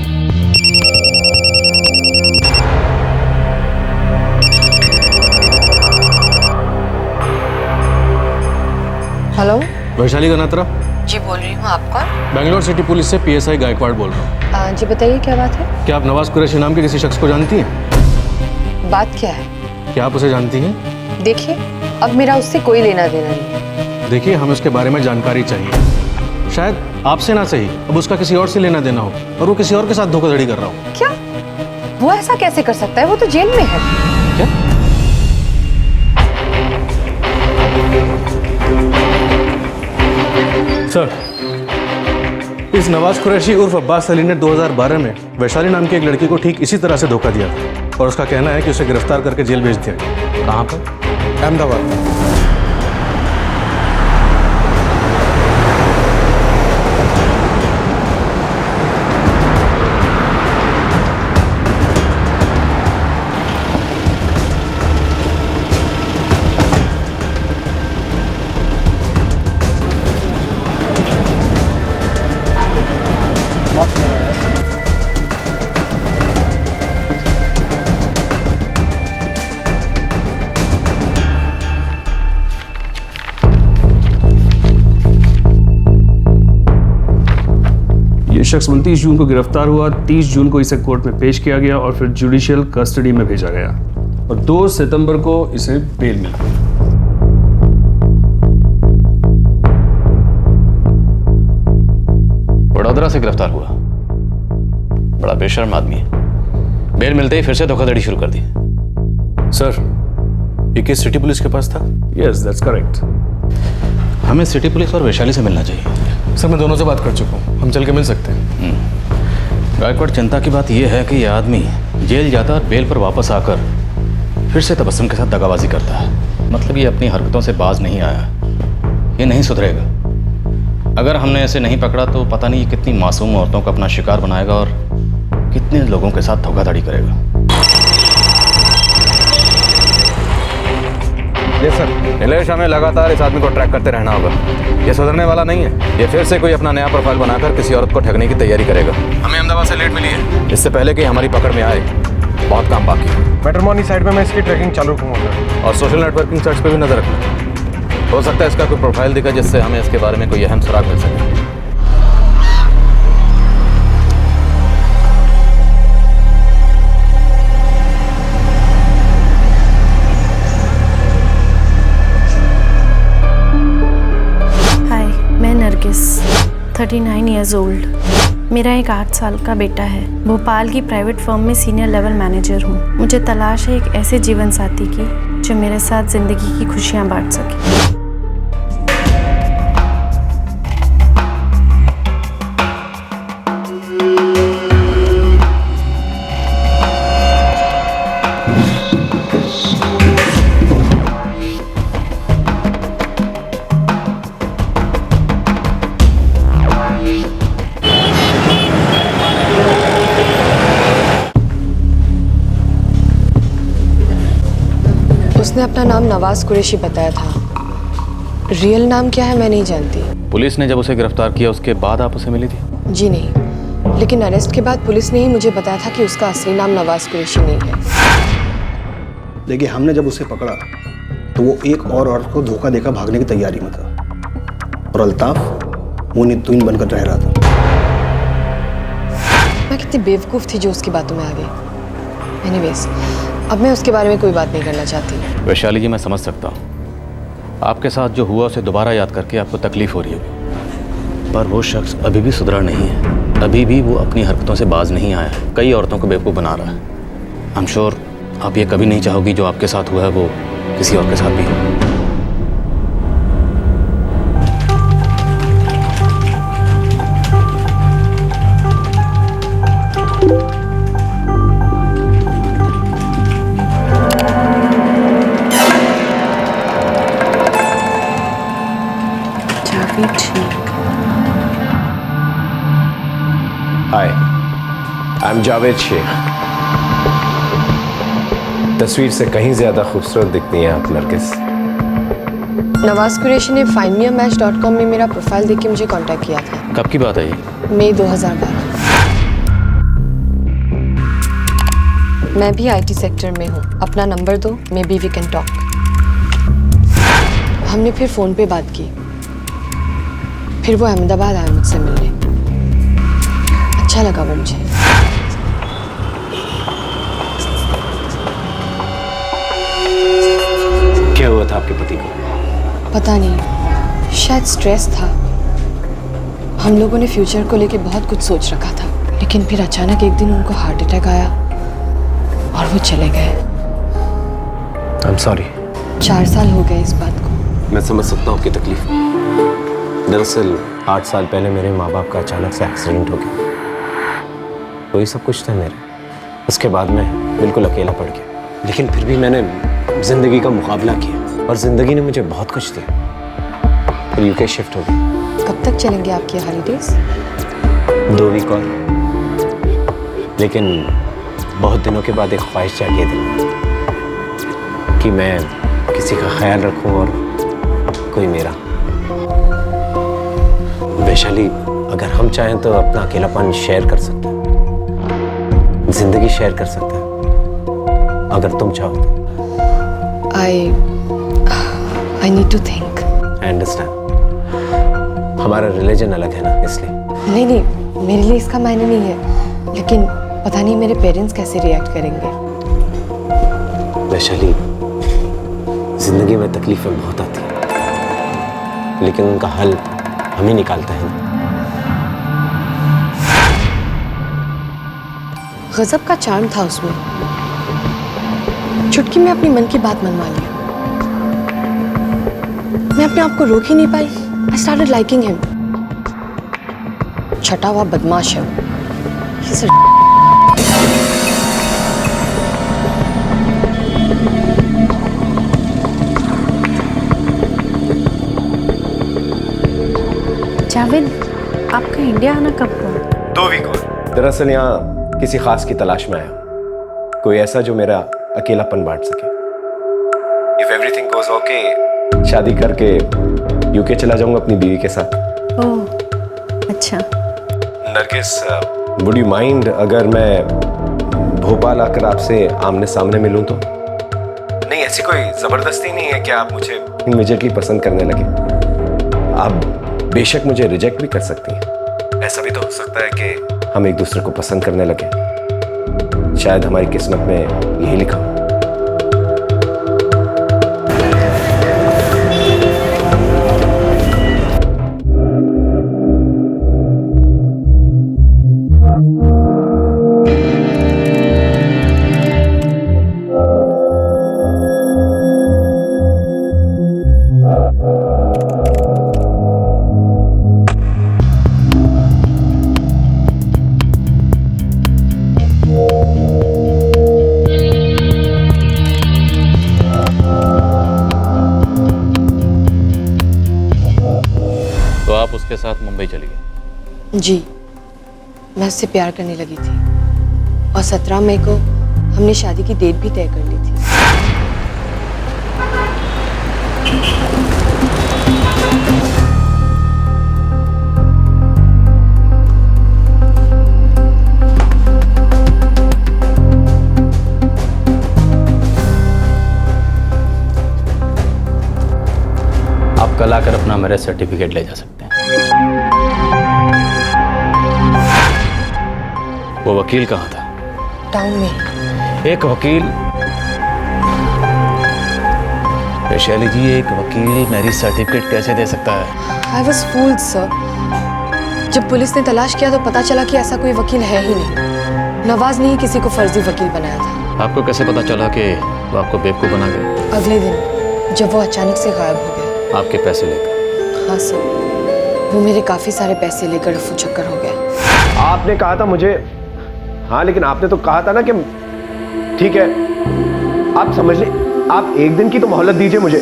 हेलो, वैशाली गनात्रा जी बोल रही हूँ। आप कौन? बैंगलोर सिटी पुलिस से PSI गायकवाड़ बोल रहा हूँ। जी बताइए क्या बात है? क्या आप नवाज कुरैशी नाम के किसी शख्स को जानती हैं? बात क्या है? क्या आप उसे जानती हैं? देखिए अब मेरा उससे कोई लेना देना नहीं। देखिए हमें उसके बारे में जानकारी चाहिए। शायद आपसे ना सही, अब उसका किसी और से लेना देना हो और वो किसी और के साथ धोखाधड़ी कर रहा हो। क्या वो ऐसा कैसे कर सकता है? वो तो जेल में है। क्या? सर, इस नवाज कुरैशी उर्फ अब्बास अली ने 2012 में वैशाली नाम की एक लड़की को ठीक इसी तरह से धोखा दिया था और उसका कहना है कि उसे गिरफ्तार करके जेल भेज दिया गया। कहाँ पर? अहमदाबाद। शख्स 29 जून को गिरफ्तार हुआ, 30 जून को इसे कोर्ट में पेश किया गया और फिर जुडिशियल कस्टडी में भेजा गया और 2 सितंबर को इसे बेल मिला। वडोदरा से गिरफ्तार हुआ, बड़ा बेशर्म आदमी है। बेल मिलते ही फिर से धोखाधड़ी शुरू कर दी। सर, ये केस सिटी पुलिस के पास था? Yes, that's correct. हमें सिटी पुलिस और वैशाली से मिलना चाहिए। सर, मैं दोनों से बात कर चुका हूँ, हम चल के मिल सकते हैं। गायकवाड़, चिंता की बात यह है कि यह आदमी जेल जाता और बेल पर वापस आकर फिर से तबस्सुम के साथ दगाबाजी करता है। मतलब ये अपनी हरकतों से बाज नहीं आया, ये नहीं सुधरेगा। अगर हमने ऐसे नहीं पकड़ा तो पता नहीं ये कितनी मासूम औरतों को अपना शिकार बनाएगा और कितने लोगों के साथ धोखाधड़ी करेगा। Yes sir. नीलेश, हमें लगातार इस आदमी को ट्रैक करते रहना होगा। ये सुधरने वाला नहीं है। ये फिर से कोई अपना नया प्रोफाइल बनाकर किसी औरत को ठगने की तैयारी करेगा। हमें अहमदाबाद से लेट मिली है, इससे पहले कि हमारी पकड़ में आए बहुत काम बाकी है। मैट्रिमोनी साइट में मैं इसकी ट्रैकिंग चालू रखूंगा और सोशल नेटवर्किंग सर्च पे भी नजर रखना। हो सकता है इसका कोई प्रोफाइल दिखा जिससे हमें इसके बारे में कोई अहम सुराग मिल सके। मैं नरगिस, 39 ईयर्स ओल्ड। मेरा एक 8 साल का बेटा है। भोपाल की प्राइवेट फर्म में सीनियर लेवल मैनेजर हूँ। मुझे तलाश है एक ऐसे जीवन साथी की जो मेरे साथ जिंदगी की खुशियाँ बांट सके। उसने अपना नाम नवाज कुरैशी बताया था। रियल नाम क्या है मैं नहीं जानती। पुलिस ने जब उसे गिरफ्तार किया उसके बाद आप उसे मिली थी? जी नहीं, लेकिन अरेस्ट के बाद पुलिस ने ही मुझे बताया था कि उसका असली नाम नवाज कुरैशी नहीं है। देखिए, हमने जब उसे पकड़ा तो वो एक और औरत को धोखा देकर भागने की तैयारी में था और अल्ताफ मुंह नितुन बनकर रह रहा था। मैं कितनी बेवकूफ़ थी जो उसकी बातों में आ गई। एनीवेज, अब मैं उसके बारे में कोई बात नहीं करना चाहती। वैशाली जी, मैं समझ सकता हूँ आपके साथ जो हुआ उसे दोबारा याद करके आपको तकलीफ हो रही होगी, पर वो शख्स अभी भी सुधरा नहीं है। अभी भी वो अपनी हरकतों से बाज नहीं आया है, कई औरतों को बेवकूफ़ बना रहा है। आई एम श्योर आप ये कभी नहीं चाहोगी जो आपके साथ हुआ है वो किसी और के साथ भी हो। हाय, आई एम जावेद शेख। तस्वीर से कहीं ज्यादा खूबसूरत दिखती हैं आप नरगिस। नवाज कुरैशी ने findmeamatch.com में मेरा प्रोफाइल देख के मुझे कांटेक्ट किया था। कब की बात है ये? मई 2012। मैं भी आईटी सेक्टर में हूँ। अपना नंबर दो, may be we can talk. हमने फिर फ़ोन पे बात की। फिर वो अहमदाबाद आया मुझसे मिलने। अच्छा लगा वो मुझे। क्या हुआ था आपके पति को? पता नहीं, शायद स्ट्रेस था। हम लोगों ने फ्यूचर को लेके बहुत कुछ सोच रखा था, लेकिन फिर अचानक एक दिन उनको हार्ट अटैक आया और वो चले गए। I am sorry. 4 साल हो गए इस बात को। मैं समझ सकता हूँ आपकी तकलीफ। दरअसल 8 साल पहले मेरे माँ बाप का अचानक से एक्सीडेंट हो गया। वही सब कुछ था मेरे। उसके बाद मैं बिल्कुल अकेला पड़ गया, लेकिन फिर भी मैंने जिंदगी का मुकाबला किया और जिंदगी ने मुझे बहुत कुछ दिया। फिर यूके शिफ्ट हो गया। कब तक चलेंगे आपके हॉलीडेज? 2 वीक और। लेकिन बहुत दिनों के बाद एक ख्वाहिश जागी है दिल में कि मैं किसी का ख्याल रखूं और कोई मेरा। वैशाली, अगर हम चाहें तो अपना अकेलापन शेयर कर सकते हैं, जिंदगी शेयर कर सकते हैं, अगर तुम चाहो तो। I need to think. I understand. हमारा रिलीजन अलग है ना, इसलिए। नहीं, मेरे लिए इसका मायने नहीं है, लेकिन पता नहीं मेरे पेरेंट्स कैसे रिएक्ट करेंगे। वैशाली, जिंदगी में तकलीफें बहुत आती हैं, लेकिन उनका हल हम ही निकालते हैं। गजब का चार्म था उसमें। चुटकी में अपनी मन की बात मनवा ली। मैं अपने आप को रोक ही नहीं पाई। I started liking him. छटा हुआ बदमाश है वो। He's a जावेद, आपका इंडिया आना कब हुआ? 2 वीक और। दरअसल यहाँ किसी खास की तलाश में आया, कोई ऐसा जो मेरा अकेलापन बांट सके। If everything goes okay, शादी करके यूके चला जाऊंगा अपनी बीवी के साथ। ओह, अच्छा। नरगिस, वुड यू माइंड अगर मैं भोपाल आकर आपसे आमने सामने मिलूं तो? नहीं, ऐसी कोई जबरदस्ती नहीं है कि आप मुझे इमीडिएटली पसंद करने लगे। आप बेशक मुझे रिजेक्ट भी कर सकती हैं। ऐसा भी तो हो सकता है कि हम एक दूसरे को पसंद करने लगे। शायद हमारी किस्मत में यही लिखा हो। उसके साथ मुंबई चली गई? जी, मैं उससे प्यार करने लगी थी और 17 मई को हमने शादी की डेट भी तय कर ली थी। आप कल आकर अपना मैरिज सर्टिफिकेट ले जा सकते हैं। वो वकील कहाँ था? टाउन में। एक वकील? वैशाली जी, एक वकील मैरिज सर्टिफिकेट कैसे दे सकता है? I was fooled, sir. जब पुलिस ने तलाश किया तो पता चला कि ऐसा कोई वकील है ही नहीं। नवाज ने ही किसी को फर्जी वकील बनाया था। आपको कैसे पता चला कि वो आपको बेवकूफ़ बना गया? अगले दिन जब वो अचानक से गायब हो गया। आपके पैसे लेकर? हाँ सर, वो मेरे काफी सारे पैसे लेकर रफू चक्कर हो गया। आपने कहा था मुझे, हाँ लेकिन आपने तो कहा था ना कि ठीक है, आप समझ ले, आप एक दिन की तो मोहलत दीजिए मुझे।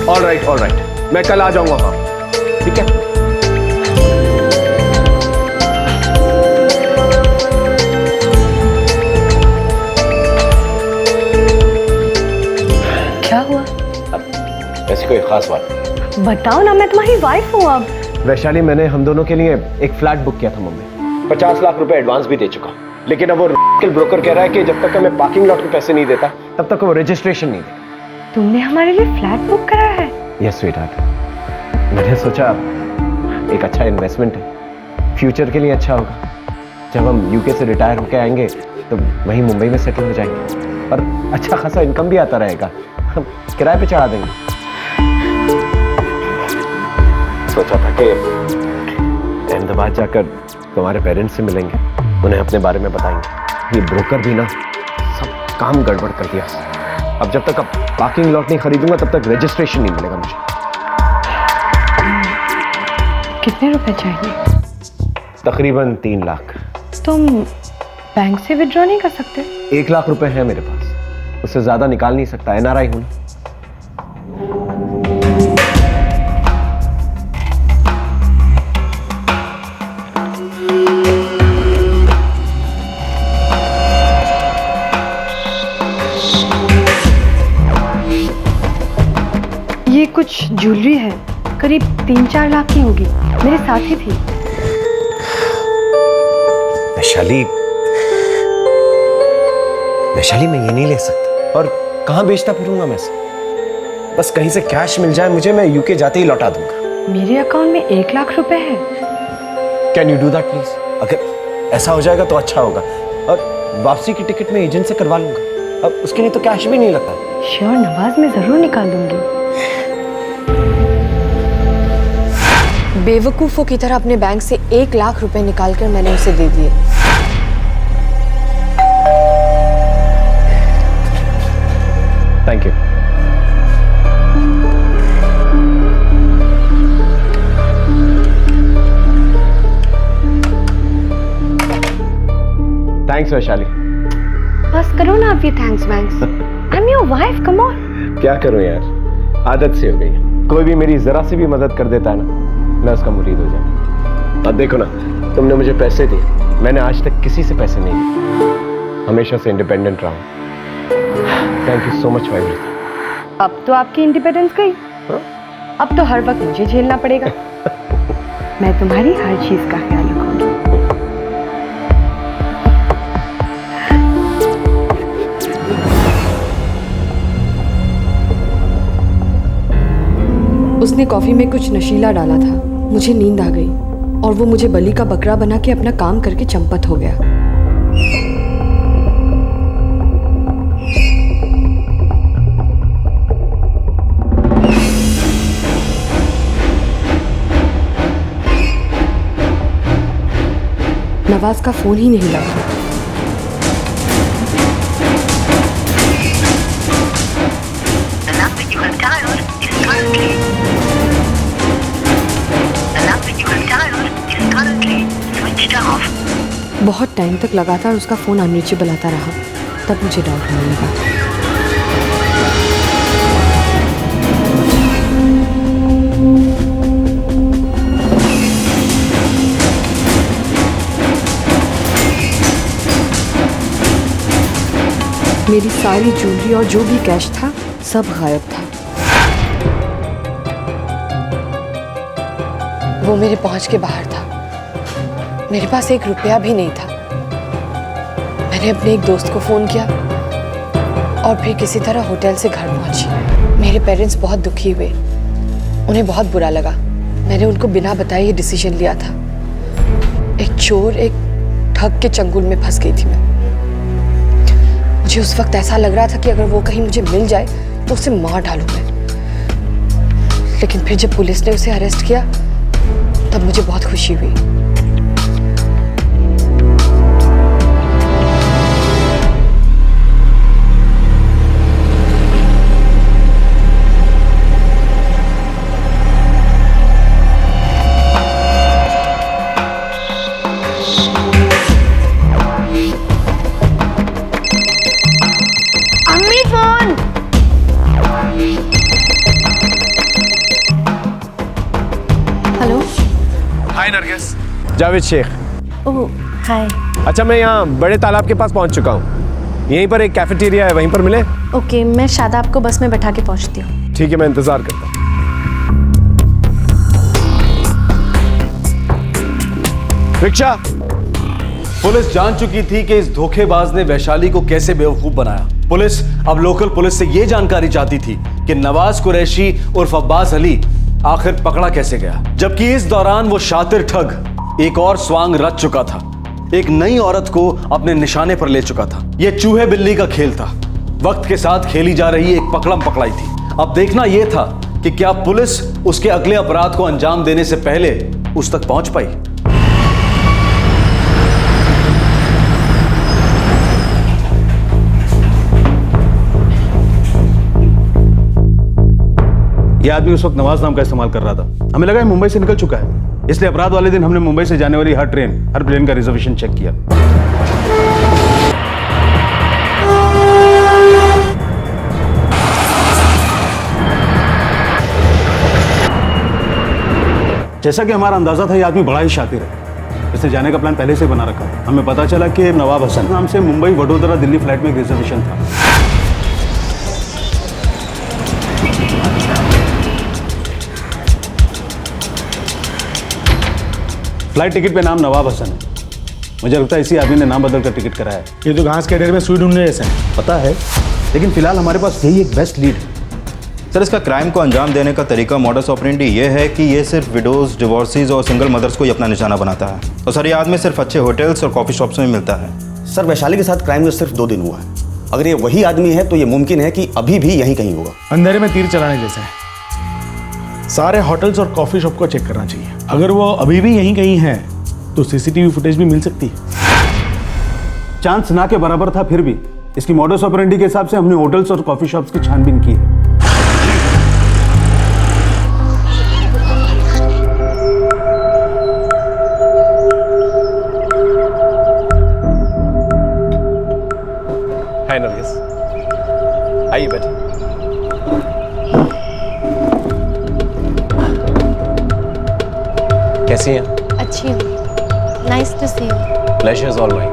ऑल राइट, मैं कल आ जाऊंगा। हाँ ठीक है। क्या हुआ? ऐसी कोई खास बात? बताओ ना, मैं तुम्हारी वाइफ हूँ अब। वैशाली, मैंने हम दोनों के लिए एक फ्लैट बुक किया था मुंबई। 50 लाख रुपए एडवांस भी दे चुका, लेकिन अब वो ब्रोकर कह रहा है कि जब तक मैं पार्किंग लॉट के पैसे नहीं देता तब तक वो रजिस्ट्रेशन नहीं देगा। तुमने हमारे लिए फ्लैट बुक करा है? यस स्वीटहार्ट, मैंने सोचा एक अच्छा इन्वेस्टमेंट है, फ्यूचर के लिए अच्छा होगा। जब हम यूके से रिटायर होकर आएंगे तो वहीं मुंबई में सेटल हो जाएंगे और अच्छा खासा इनकम भी आता रहेगा, हम किराए पे चढ़ा देंगे। सोचा था कि अहमदाबाद जाकर तुम्हारे पेरेंट्स से मिलेंगे, उन्हें अपने बारे में बताएंगे, ये ब्रोकर भी ना सब काम गड़बड़ कर दिया। अब जब तक अब पार्किंग लॉट नहीं खरीदूंगा तब तक रजिस्ट्रेशन नहीं मिलेगा मुझे। कितने रुपए चाहिए? तकरीबन 3 लाख। तुम बैंक से विड्रॉ नहीं कर सकते? 1 लाख रुपए है मेरे पास, उससे ज्यादा निकाल नहीं सकता, एनआरआई हूं ना। ये कुछ ज्वेलरी है, करीब 3-4 लाख की होगी, मेरे साथ ही थी। वैशाली मैं ये नहीं ले सकता, और कहां बेचता फिरूंगा मैं इसे? बस कहीं से कैश मिल जाए मुझे, मैं यूके जाते ही लौटा दूंगा। मेरे अकाउंट में 1 लाख रुपए है। Can you do that please? अगर ऐसा हो जाएगा तो अच्छा होगा, और वापसी की टिकट मैं एजेंट से करवा लूंगा। अब उसके लिए तो कैश भी नहीं लगता। श्योर नवाज, मैं जरूर निकाल दूंगी। बेवकूफों की तरह अपने बैंक से 1 लाख रुपए निकालकर मैंने उसे दे दिए। Thank you. थैंक्स वैशाली। बस करो ना आप ये थैंक्स वैंक्स। I am your wife, come on. क्या करूं यार, आदत से हो गई है। कोई भी मेरी जरा सी भी मदद कर देता है ना, मैं उसका मुरीद हो जाता। अब देखो ना, तुमने मुझे पैसे दिए, मैंने आज तक किसी से पैसे नहीं लिए, हमेशा से इंडिपेंडेंट रहा हूं। Thank you so much for everything. अब तो आपकी इंडिपेंडेंस गई। अब तो हर वक्त मुझे झेलना पड़ेगा। मैं तुम्हारी हर चीज का ख्याल रखूंगी। उसने कॉफी में कुछ नशीला डाला था, मुझे नींद आ गई और वो मुझे बलि का बकरा बना के अपना काम करके चंपत हो गया। नवाज का फोन ही नहीं लगा। बहुत टाइम तक लगातार उसका फोन अनरीचेबल आता रहा, तब मुझे डाउट होने लगा। मेरी सारी ज्वेलरी और जो भी कैश था सब गायब था। वो मेरे पहुंच के बाहर था। मेरे पास 1 रुपया भी नहीं था। मैंने अपने एक दोस्त को फोन किया और फिर किसी तरह होटल से घर पहुंची। मेरे पेरेंट्स बहुत दुखी हुए, उन्हें बहुत बुरा लगा। मैंने उनको बिना बताए ये डिसीजन लिया था। एक चोर, एक ठग के चंगुल में फंस गई थी मैं। मुझे उस वक्त ऐसा लग रहा था कि अगर वो कहीं मुझे मिल जाए तो उसे मार डालूं मैं। लेकिन फिर जब पुलिस ने उसे अरेस्ट किया तब मुझे बहुत खुशी हुई। हाय नरगिस, जावेद शेख। ओह हाय। अच्छा, मैं यहाँ बड़े तालाब के पास पहुँच चुका हूँ। यहीं पर एक कैफेटेरिया है, वहीं पर मिले? ओके, मैं शादाब को बस में बैठा के पहुंचती हूँ। ठीक है, मैं इंतजार करता हूँ। रिक्शा। पुलिस जान चुकी थी कि इस धोखेबाज ने वैशाली को कैसे बेवकूफ बनाया। पुलिस अब लोकल पुलिस से यह जानकारी चाहती थी कि नवाज कुरैशी उर्फ अब्बास अली आखिर पकड़ा कैसे गया, जबकि इस दौरान वो शातिर ठग एक और स्वांग रच चुका था। एक नई औरत को अपने निशाने पर ले चुका था। यह चूहे बिल्ली का खेल था, वक्त के साथ खेली जा रही एक पकड़म पकड़ाई थी। अब देखना यह था कि क्या पुलिस उसके अगले अपराध को अंजाम देने से पहले उस तक पहुंच पाई। यह आदमी उस वक्त नवाज नाम का इस्तेमाल कर रहा था। हमें लगा ये मुंबई से निकल चुका है, इसलिए अपराध वाले दिन हमने मुंबई से जाने वाली हर ट्रेन, हर प्लेन का रिजर्वेशन चेक किया। जैसा कि हमारा अंदाजा था, ये आदमी बड़ा ही शातिर है। इसने जाने का प्लान पहले से बना रखा था। हमें पता चला कि नवाब हसन नाम से मुंबई वडोदरा दिल्ली फ्लाइट में एक रिजर्वेशन था। फ्लाइट टिकट पे नाम नवाब हसन है। मुझे लगता है इसी आदमी ने नाम बदल कर टिकट कराया है। ये तो घास के ढेर में सुई ढूंढने जैसा है। पता है, लेकिन फिलहाल हमारे पास यही एक बेस्ट लीड है। सर, इसका क्राइम को अंजाम देने का तरीका, मॉडस ऑपरेंडी ये है कि ये सिर्फ विडोज, डिवोर्सीज और सिंगल मदर्स को ही अपना निशाना बनाता है। और सर, ये आदमी सिर्फ अच्छे होटल्स और कॉफ़ी शॉप्स में मिलता है। सर, वैशाली के साथ क्राइम में सिर्फ 2 दिन हुआ है। अगर ये वही आदमी है तो ये मुमकिन है कि अभी भी यहीं कहीं होगा। अंधेरे में तीर चलाने जैसा है। सारे होटल्स और कॉफी शॉप को चेक करना चाहिए। अगर वो अभी भी यहीं कहीं है तो सीसीटीवी फुटेज भी मिल सकती है। चांस ना के बराबर था, फिर भी इसकी मॉडस ऑपरेंडी के हिसाब से हमने होटल्स और कॉफी शॉप्स की छानबीन की है। हाय नरगिस, आइए बैठिए। कैसी हैं? अच्छी हूँ। Nice to see you. Pleasure is all mine.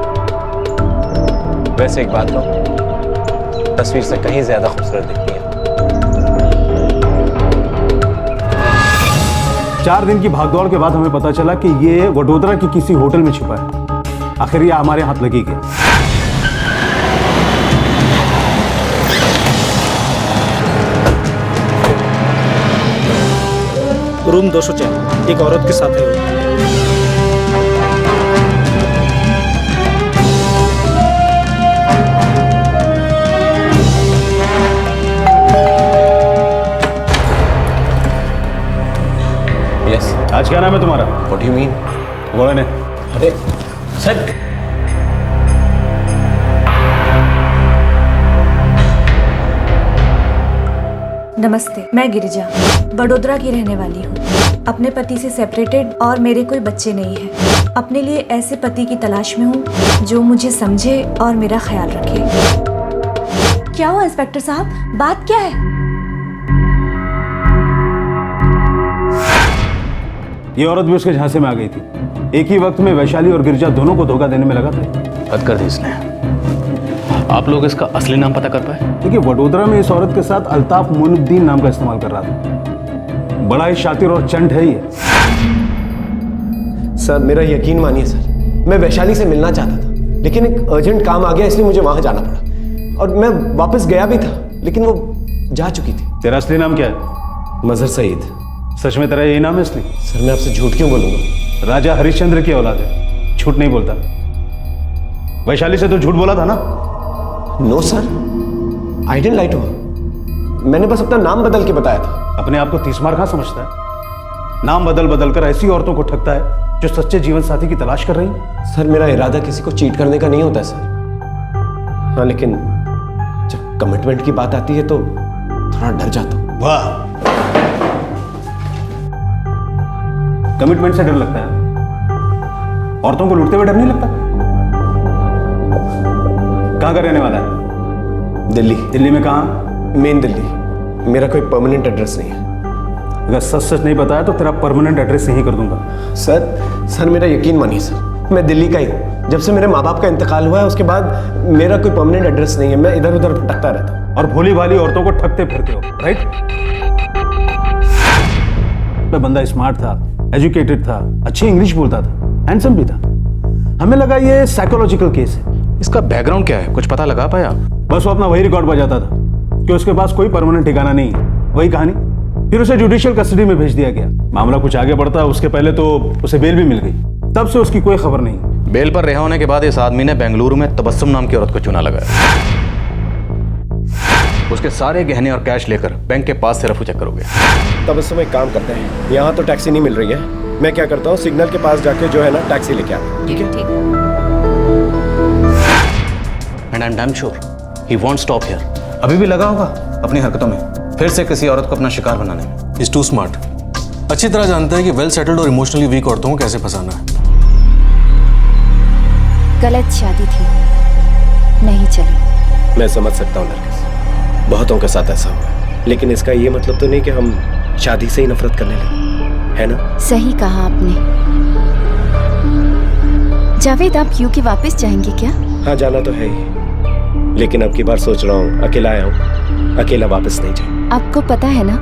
वैसे एक बात कहूं, तस्वीर से कहीं ज्यादा खूबसूरत दिखती है। 4 दिन की भागदौड़ के बाद हमें पता चला कि ये वडोदरा की किसी होटल में छुपा है। आखिर ये हमारे हाथ लगी गया। रूम 204, एक औरत के साथ है वो। यस। आज क्या नाम है तुम्हारा? What do you mean? बोला ने। अरे सर, नमस्ते, मैं गिरिजा बड़ोदरा की रहने वाली हूँ। अपने पति से सेपरेटेड और मेरे कोई बच्चे नहीं हैं। अपने लिए ऐसे पति की तलाश में हूँ जो मुझे समझे और मेरा ख्याल रखे। क्या हुआ इंस्पेक्टर साहब, बात क्या है? ये औरत भी उसके झांसे में आ गई थी। एक ही वक्त में वैशाली और गिरिजा दोनों को धोखा देने में लगा था। हद कर दी इसने। आप लोग इसका असली नाम पता कर पाए? देखिए, वडोदरा में इस औरत के साथ अल्ताफ मोइनुद्दीन नाम का इस्तेमाल कर रहा था। बड़ा ही शातिर और चंट है ये। सर, मेरा यकीन मानिए सर, मैं वैशाली से मिलना चाहता था, लेकिन एक अर्जेंट काम आ गया, इसलिए मुझे वहां जाना पड़ा। और मैं वापस गया भी था, लेकिन वो जा चुकी थी। तेरा असली नाम क्या है? मजहर सईद। सच में तेरा यही नाम है असली? सर, मैं आपसे झूठ क्यों बोलूंगा? राजा हरिश्चंद्र की औलाद है, झूठ नहीं बोलता। वैशाली से तो झूठ बोला था ना? No sir, I didn't lie to her. मैंने बस अपना नाम बदल के बताया था। अपने आप को 30 मार कहां समझता है? नाम बदल बदल कर ऐसी औरतों को ठगता है जो सच्चे जीवन साथी की तलाश कर रही है। सर, मेरा इरादा किसी को चीट करने का नहीं होता है सर। हाँ, लेकिन जब कमिटमेंट की बात आती है तो थोड़ा डर जाता हूं। वाह, कमिटमेंट से डर लगता है? औरतों को लूटते हुए डर नहीं लगता? कहां का रहने वाला है? दिल्ली। दिल्ली में कहां? मेन दिल्ली। मेरा कोई परमानेंट एड्रेस नहीं है। अगर सच सच नहीं बताया तो तेरा परमानेंट एड्रेस यहीं कर दूंगा। सर मेरा यकीन मानिए सर, मैं दिल्ली का ही हूँ। जब से मेरे माँ बाप का इंतकाल हुआ है उसके बाद मेरा कोई परमानेंट एड्रेस नहीं है। मैं इधर उधर भटकता रहता हूँ। और भोली भाली औरतों को ठगते फिरते हो, राइट? मैं बंदा स्मार्ट था, एजुकेटेड था, अच्छी इंग्लिश बोलता था, हैंडसम भी था। हमें लगा ये साइकोलॉजिकल केस है। इसका बैकग्राउंड क्या है, कुछ पता लगा पाया? बस वो अपना वही रिकॉर्ड बजाता था कि उसके पास कोई परमानेंट ठिकाना नहीं है, वही कहानी। फिर उसे जुडिशियल कस्टडी में भेज दिया गया। मामला कुछ आगे बढ़ता, उसके पहले तो उसे बेल भी मिल गई। तब से उसकी कोई खबर नहीं। बेल पर रिहा होने के बाद इस आदमी ने बेंगलुरु में तबस्सुम नाम की औरत को चुना लगाया। उसके सारे गहने और कैश लेकर बैंक के पास से रफू चेक करोगे। तबस्सुम एक काम करते हैं, यहाँ तो टैक्सी नहीं मिल रही है, मैं क्या करता हूँ सिग्नल के पास जाके जो है ना टैक्सी लेके आता हूँ। ठीक है? And I am damn sure he won't stop here. अभी भी लगा होगा अपनी हरकतों में। फिर से किसी औरत को अपना शिकार बनाने में। Is too smart. अच्छी तरह जानता है कि वेल सेटल्ड और इमोशनली वीक औरतों को कैसे फंसाना है। गलत शादी थी, नहीं चली। मैं समझ सकता हूँ नरगिस, बहुतों के साथ ऐसा हुआ है, लेकिन इसका ये मतलब तो नहीं कि हम शादी से ही नफरत करने लगे, है ना? सही कहा आपने। जावेद, आप यूके वापस जाएंगे क्या? हाँ, जाना तो है ही, लेकिन अब की बार सोच रहा हूँ अकेला आया हूँ, अकेला वापस नहीं जाऊँ। आपको पता है ना,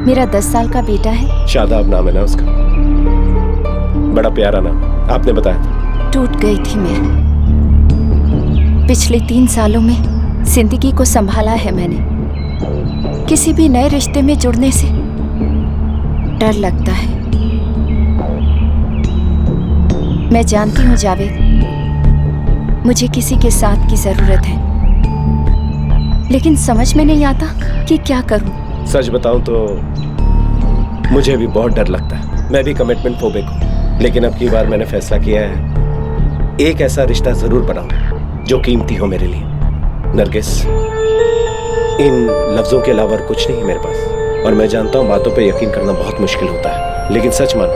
मेरा 10 साल का बेटा है। शादाब नाम है ना उसका, बड़ा प्यारा नाम, आपने बताया था। टूट गई थी मैं। पिछले 3 सालों में जिंदगी को संभाला है मैंने। किसी भी नए रिश्ते में जुड़ने से डर लगता है। मैं जानती हूँ जावेद, मुझे किसी के साथ की जरूरत है, लेकिन समझ में नहीं आता कि क्या करूं। सच बताऊं तो मुझे भी बहुत डर लगता है। मैं भी कमिटमेंट फोबिक हूं, लेकिन अब की बार मैंने फैसला किया है एक ऐसा रिश्ता जरूर बनाऊं जो कीमती हो मेरे लिए। नरगिस, इन लफ्जों के अलावा कुछ नहीं है मेरे पास, और मैं जानता हूं बातों पे यकीन करना बहुत मुश्किल होता है, लेकिन सच मानो,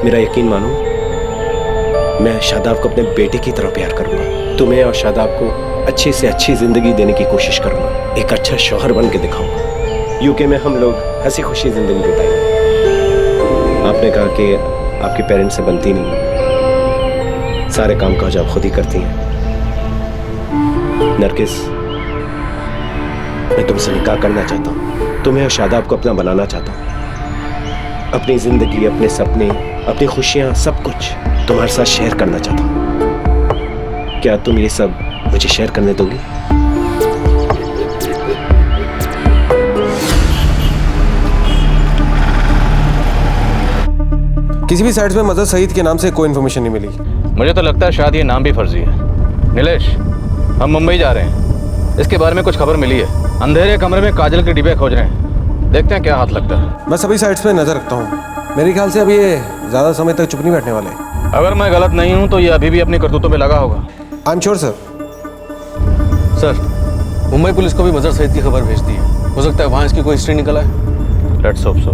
मेरा यकीन मानो, मैं शादाब को अपने बेटे की तरह प्यार करूंगा। तुम्हें और शादाब को अच्छी से अच्छी जिंदगी देने की कोशिश करूंगा, एक अच्छा शौहर बन के दिखाऊंगा। यूके में हम लोग हंसी खुशी जिंदगी बिताएंगे। आपने कहा कि आपके पेरेंट्स से बनती नहीं, सारे काम काज आप खुद ही करती हैं। नरगिस, मैं तुमसे निकाह करना चाहता हूँ, तुम्हें और शादाब को अपना बनाना चाहता हूँ। अपनी जिंदगी, अपने सपने, अपनी खुशियाँ, सब कुछ तुम्हारे साथ शेयर करना चाहता हूँ। क्या तुम ये सब मुझे शेयर करने दोगी? किसी भी साइट्स में मदर सईद के नाम से कोई इन्फॉर्मेशन नहीं मिली। मुझे तो लगता है शायद ये नाम भी फर्जी है। नीलेश, हम मुंबई जा रहे हैं, इसके बारे में कुछ खबर मिली है। अंधेरे कमरे में काजल के डिब्बे खोज रहे हैं, देखते हैं क्या हाथ लगता है। मैं सभी साइट्स पे नजर रखता हूँ। मेरे ख्याल से अब ये ज्यादा समय तक चुप नहीं बैठने वाले। अगर मैं गलत नहीं हूँ तो ये अभी भी अपनी करतूतों में लगा होगा। I am sure sir. Sir, Mumbai police को भी मजर सईद की खबर भेज दी है। हो सकता है वहाँ इसकी कोई हिस्ट्री निकला है। Let's hope so.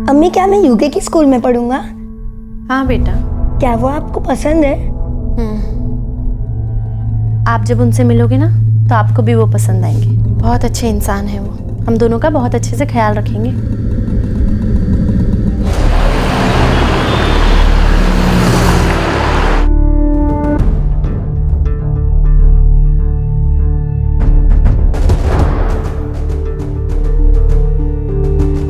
अम्मी, क्या मैं यूके की स्कूल में पढ़ूंगा? हाँ बेटा। क्या वो आपको पसंद है? आप जब उनसे मिलोगे ना तो आपको भी वो पसंद आएंगे। बहुत अच्छे इंसान है वो, हम दोनों का बहुत अच्छे से ख्याल रखेंगे।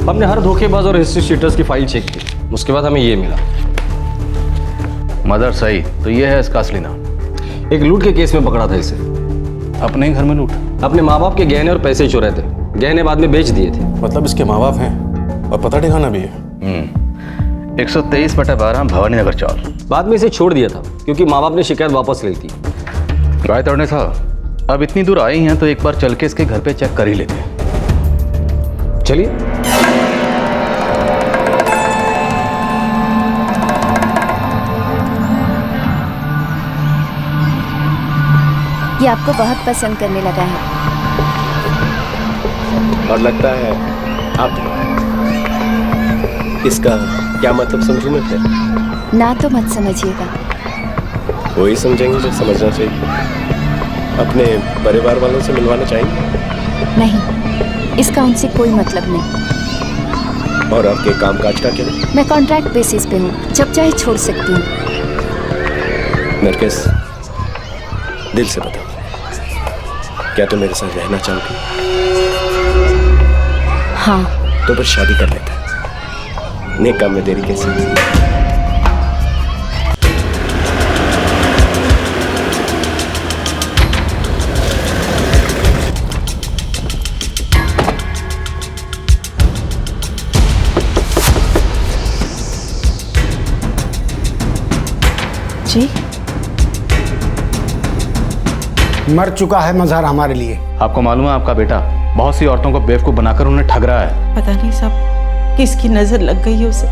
हमने हर धोखेबाज और हिस्ट्री शीटर्स की फाइल चेक की, उसके बाद हमें ये मिला। मदर सही, तो ये है इसका असली नाम। एक लूट के केस में पकड़ा था इसे। अपने ही घर में लूट? अपने माँ बाप के गहने और पैसे चुराए थे, गहने बाद में बेच दिए थे। मतलब इसके माँ बाप हैं और पता ठिकाना भी है। 123/12 भवानी नगर चौर। बाद में इसे छोड़ दिया था क्योंकि माँ बाप ने शिकायत वापस ली थी। गायतोड़ने साहब, अब इतनी दूर आई हैं तो एक बार चल के इसके घर पे चेक कर ही लेते हैं। चलिए। ये आपको बहुत पसंद करने लगा है। और लगता है आप इसका क्या मतलब समझूं मैं फिर? ना तो मत समझिएगा। वही समझेंगे जो समझना चाहिए। अपने परिवार वालों से मिलवाना चाहेंगे? नहीं, इसका उनसे कोई मतलब नहीं। और आपके कामकाज का क्या? मैं कॉन्ट्रैक्ट बेसिस पे हूँ, जब चाहे छोड़ सकती हूँ। नरगिस, दिल से बताओ, क्या तुम मेरे साथ रहना चाहोगी? हाँ। तो फिर शादी कर लेते हैं। नेक काम में देरी कैसे? जी? मर चुका है मजहर हमारे लिए। आपको मालूम है आपका बेटा बहुत सी औरतों को बेवकूफ बनाकर उन्हें ठग रहा है। पता नहीं सब किसकी नजर लग गई है उसे।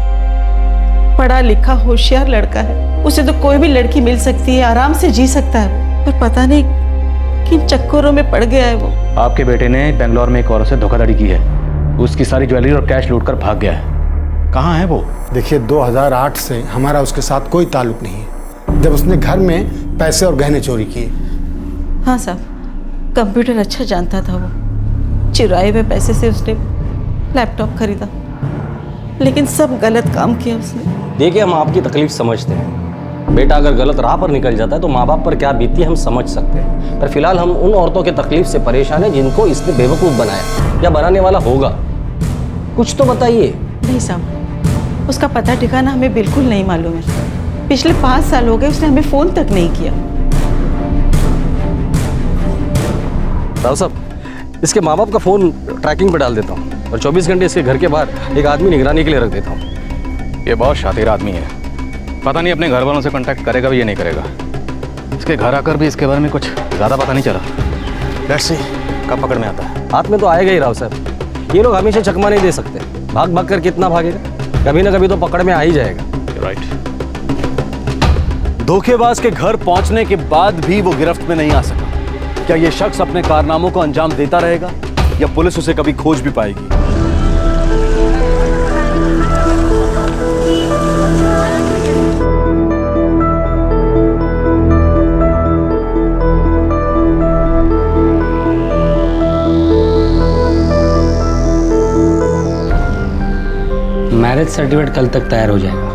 पढ़ा लिखा होशियार लड़का है, उसे तो कोई भी लड़की मिल सकती है, आराम से जी सकता है, पर पता नहीं किन चक्करों में पड़ गया है वो। आपके बेटे ने बेंगलोर में एक औरत से धोखाधड़ी की है, उसकी सारी ज्वेलरी और कैश लूट कर भाग गया है। कहाँ है वो? देखिए 2008 से हमारा उसके साथ कोई ताल्लुक नहीं है, जब उसने घर में पैसे और गहने चोरी किए। हाँ साहब, कंप्यूटर अच्छा जानता था वो, चुराए हुए पैसे से उसने लैपटॉप खरीदा, लेकिन सब गलत काम किया उसने। देखिए हम आपकी तकलीफ समझते हैं, बेटा अगर गलत राह पर निकल जाता है तो माँ बाप पर क्या बीतती है हम समझ सकते हैं, पर फिलहाल हम उन औरतों की तकलीफ से परेशान हैं जिनको इसने बेवकूफ़ बनाया या बनाने वाला होगा। कुछ तो बताइए। नहीं साहब, उसका पता ठिकाना हमें बिल्कुल नहीं मालूम है। पिछले 5 साल हो गए उसने हमें फ़ोन तक नहीं किया। राव साहब, इसके माँ बाप का फ़ोन ट्रैकिंग पर डाल देता हूँ और 24 घंटे इसके घर के बाहर एक आदमी निगरानी के लिए रख देता हूँ। ये बहुत शातिर आदमी है, पता नहीं अपने घर वालों से कांटेक्ट करेगा भी या नहीं करेगा। इसके घर आकर भी इसके बारे में कुछ ज़्यादा पता नहीं चला। लेट्स सी कब पकड़ में आता है। हाथ में तो आएगा ही राव साहब, ये लोग हमेशा चकमा नहीं दे सकते, भाग भाग कर कितना भागेगा, कभी ना कभी तो पकड़ में आ ही जाएगा। राइट। धोखेबाज के घर पहुंचने के बाद भी वो गिरफ्त में नहीं आ सका। क्या ये शख्स अपने कारनामों को अंजाम देता रहेगा या पुलिस उसे कभी खोज भी पाएगी? मैरिज सर्टिफिकेट कल तक तैयार हो जाएगा।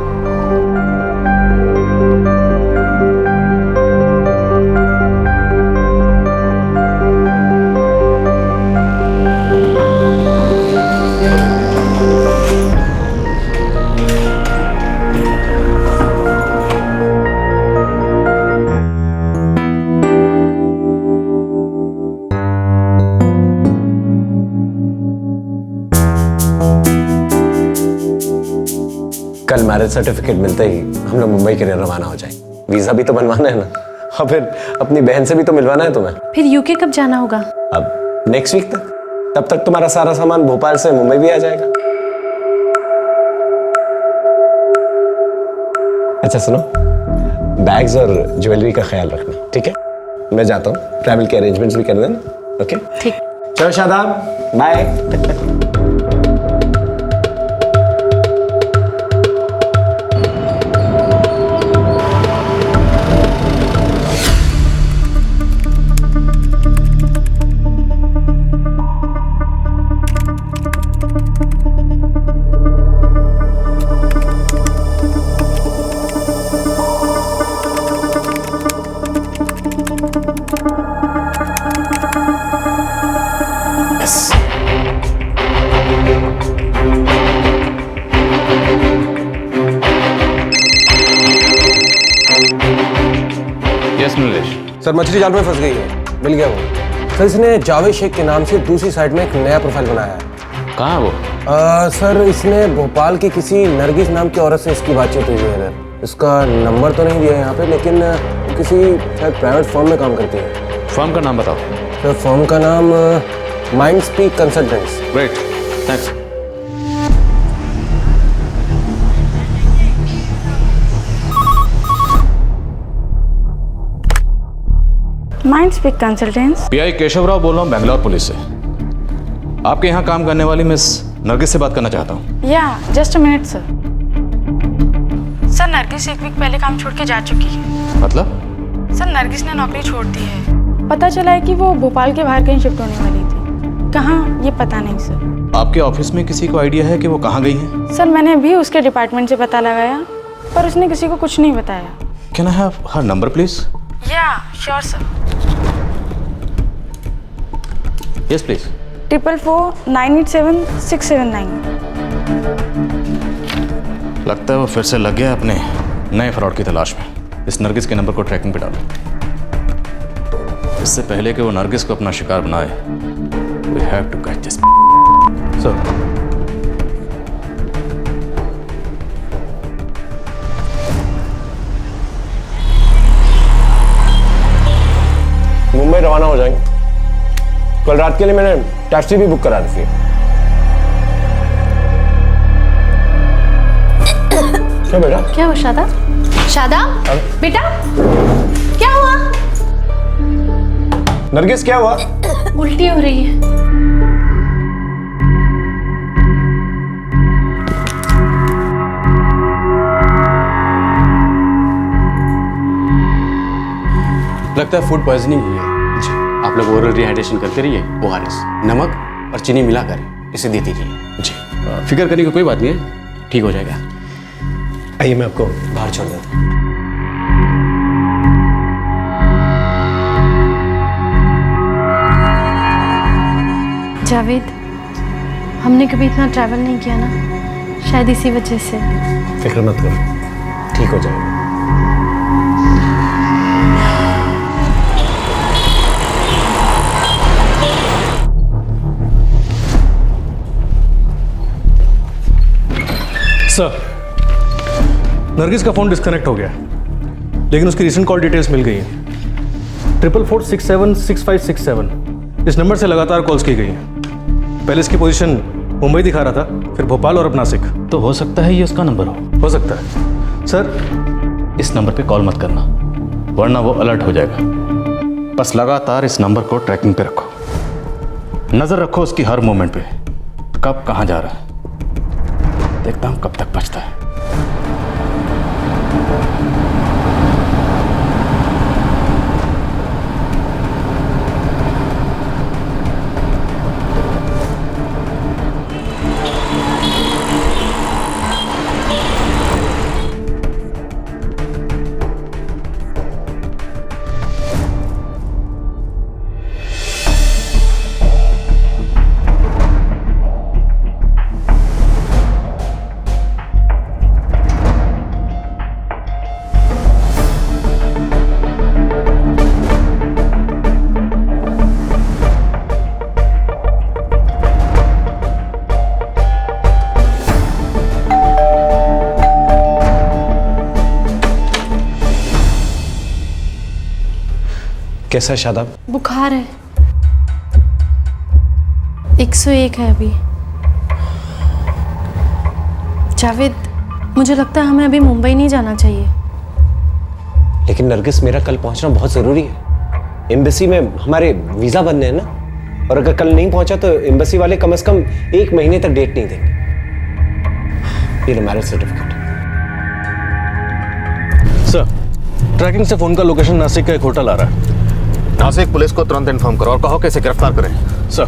कल मैरिज सर्टिफिकेट मिलते ही हम लोग मुंबई के लिए रवाना हो जाएंगे। वीजा भी तो बनवाना है ना, और फिर अपनी बहन से भी तो मिलवाना है तुम्हें। फिर यूके कब जाना होगा? अब नेक्स्ट वीक तक। तब तक तुम्हारा सारा सामान भोपाल से मुंबई भी आ जाएगा। अच्छा सुनो, बैग्स और ज्वेलरी का ख्याल रखना, ठीक है? मैं जाता हूँ, ट्रैवल के अरेंजमेंट्स भी कर देना। ओके ठीक। चलो शादाब, बाय। सर मछली जाल में फंस गई है, मिल गया वो। सर इसने जावेद शेख के नाम से दूसरी साइट में एक नया प्रोफाइल बनाया है। कहाँ है वो? सर इसने भोपाल की किसी नरगिस नाम की औरत से इसकी बातचीत हुई है इधर। इसका नंबर तो नहीं दिया यहाँ पे, लेकिन किसी शायद प्राइवेट फर्म में काम करती है। फर्म का नाम बताओ। सर फर्म का नाम mind speak consultants. Great, thanks. Mind speak consultants. Pi Keshavrao बोल रहा हूँ बेंगलोर पुलिस से। आपके यहाँ काम करने वाली मिस नरगिस से बात करना चाहता हूँ। या just a minute sir. Sir Nargis एक वीक पहले काम छोड़ के जा चुकी है। मतलब? सर नरगिस ने नौकरी छोड़ दी है। पता चला है कि वो भोपाल के बाहर कहीं शिफ्ट होने वाली थी, कहाँ ये पता नहीं सर। आपके ऑफिस में किसी को आइडिया है कि वो कहाँ गई है? सर मैंने भी उसके डिपार्टमेंट से पता लगाया, पर उसने किसी को कुछ नहीं बताया। Can I have her number please? या श्योर सर। Yes please. 444-987-679। लगता है वो फिर से लग गया अपने नए फ्रॉड की तलाश में। इस नरगिस के नंबर को ट्रैकिंग पे डालो। इससे पहले कि वो नरगिस को अपना शिकार बनाए, we have to catch this. Sir Mumbai रवाना हो जाएंगे। कल रात के लिए मैंने टैक्सी भी बुक करा रखी है। क्या बेटा? क्या हुआ शादाब? शादाब बेटा क्या हुआ? नरगिस क्या हुआ? उल्टी हो रही है। लगता है फूड पॉइजनिंग हुई है जी। आप लोग ओरल रिहाइड्रेशन करते रहिए, ORS नमक और चीनी मिलाकर इसे देती रहिए जी। फिक्र करने की कोई बात नहीं है, ठीक हो जाएगा। आइए मैं आपको बाहर छोड़ देता हूँ। जावेद, हमने कभी इतना ट्रैवल नहीं किया ना, शायद इसी वजह से। फिक्र मत करो, ठीक हो जाएगा। सर, नरगिस का फ़ोन डिस्कनेक्ट हो गया, लेकिन उसकी रिसेंट कॉल डिटेल्स मिल गई हैं। 44476567 इस नंबर से लगातार कॉल्स की गई हैं। पहले इसकी पोजीशन मुंबई दिखा रहा था, फिर भोपाल और अब नासिक। तो हो सकता है ये उसका नंबर हो सकता है सर। इस नंबर पे कॉल मत करना, वरना वो अलर्ट हो जाएगा। बस लगातार इस नंबर को ट्रैकिंग पे रखो, नजर रखो उसकी हर मोमेंट पे, कब कहाँ जा रहा है। देखता हूँ कब तक बचता है। कैसा है शादाब? बुखार है, 101 है अभी। जावेद, मुझे लगता है हमें अभी मुंबई नहीं जाना चाहिए। लेकिन नरगिस, मेरा कल पहुंचना बहुत ज़रूरी है। एम्बेसी में हमारे वीज़ा बनने हैं ना, और अगर कल नहीं पहुंचा तो एम्बेसी वाले कम से कम 1 महीने तक डेट नहीं देंगे। ये मैरिज सर्टिफिकेट। सर, ट्रैकिंग से फ़ोन का लोकेशन नासिक का एक होटल आ रहा है। नासिक पुलिस को तुरंत इन्फॉर्म करो और कहो कि इसे गिरफ्तार करें। सर।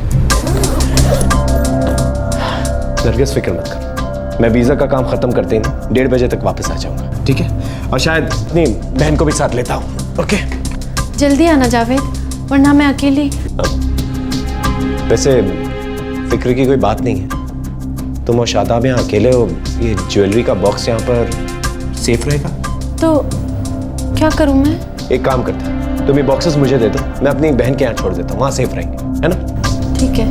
नरगिस, फिक्र मत कर, मैं वीज़ा का काम ख़त्म करते ही 1:30 बजे तक वापस आ जाऊंगा, ठीक है? और शायद अपनी बहन को भी साथ लेता हूँ। ओके, जल्दी आना जावेद, वरना मैं अकेली। वैसे फिक्र की कोई बात नहीं है। तुम और शादाब यहाँ अकेले हो, ये ज्वेलरी का बॉक्स यहाँ पर सेफ रहेगा। तो क्या करूँ मैं? एक काम करता है, तुम ये बॉक्सेस मुझे दे दो, मैं अपनी बहन के यहाँ छोड़ देता हूँ, वहाँ सेफ रहेंगे, है ना? ठीक है।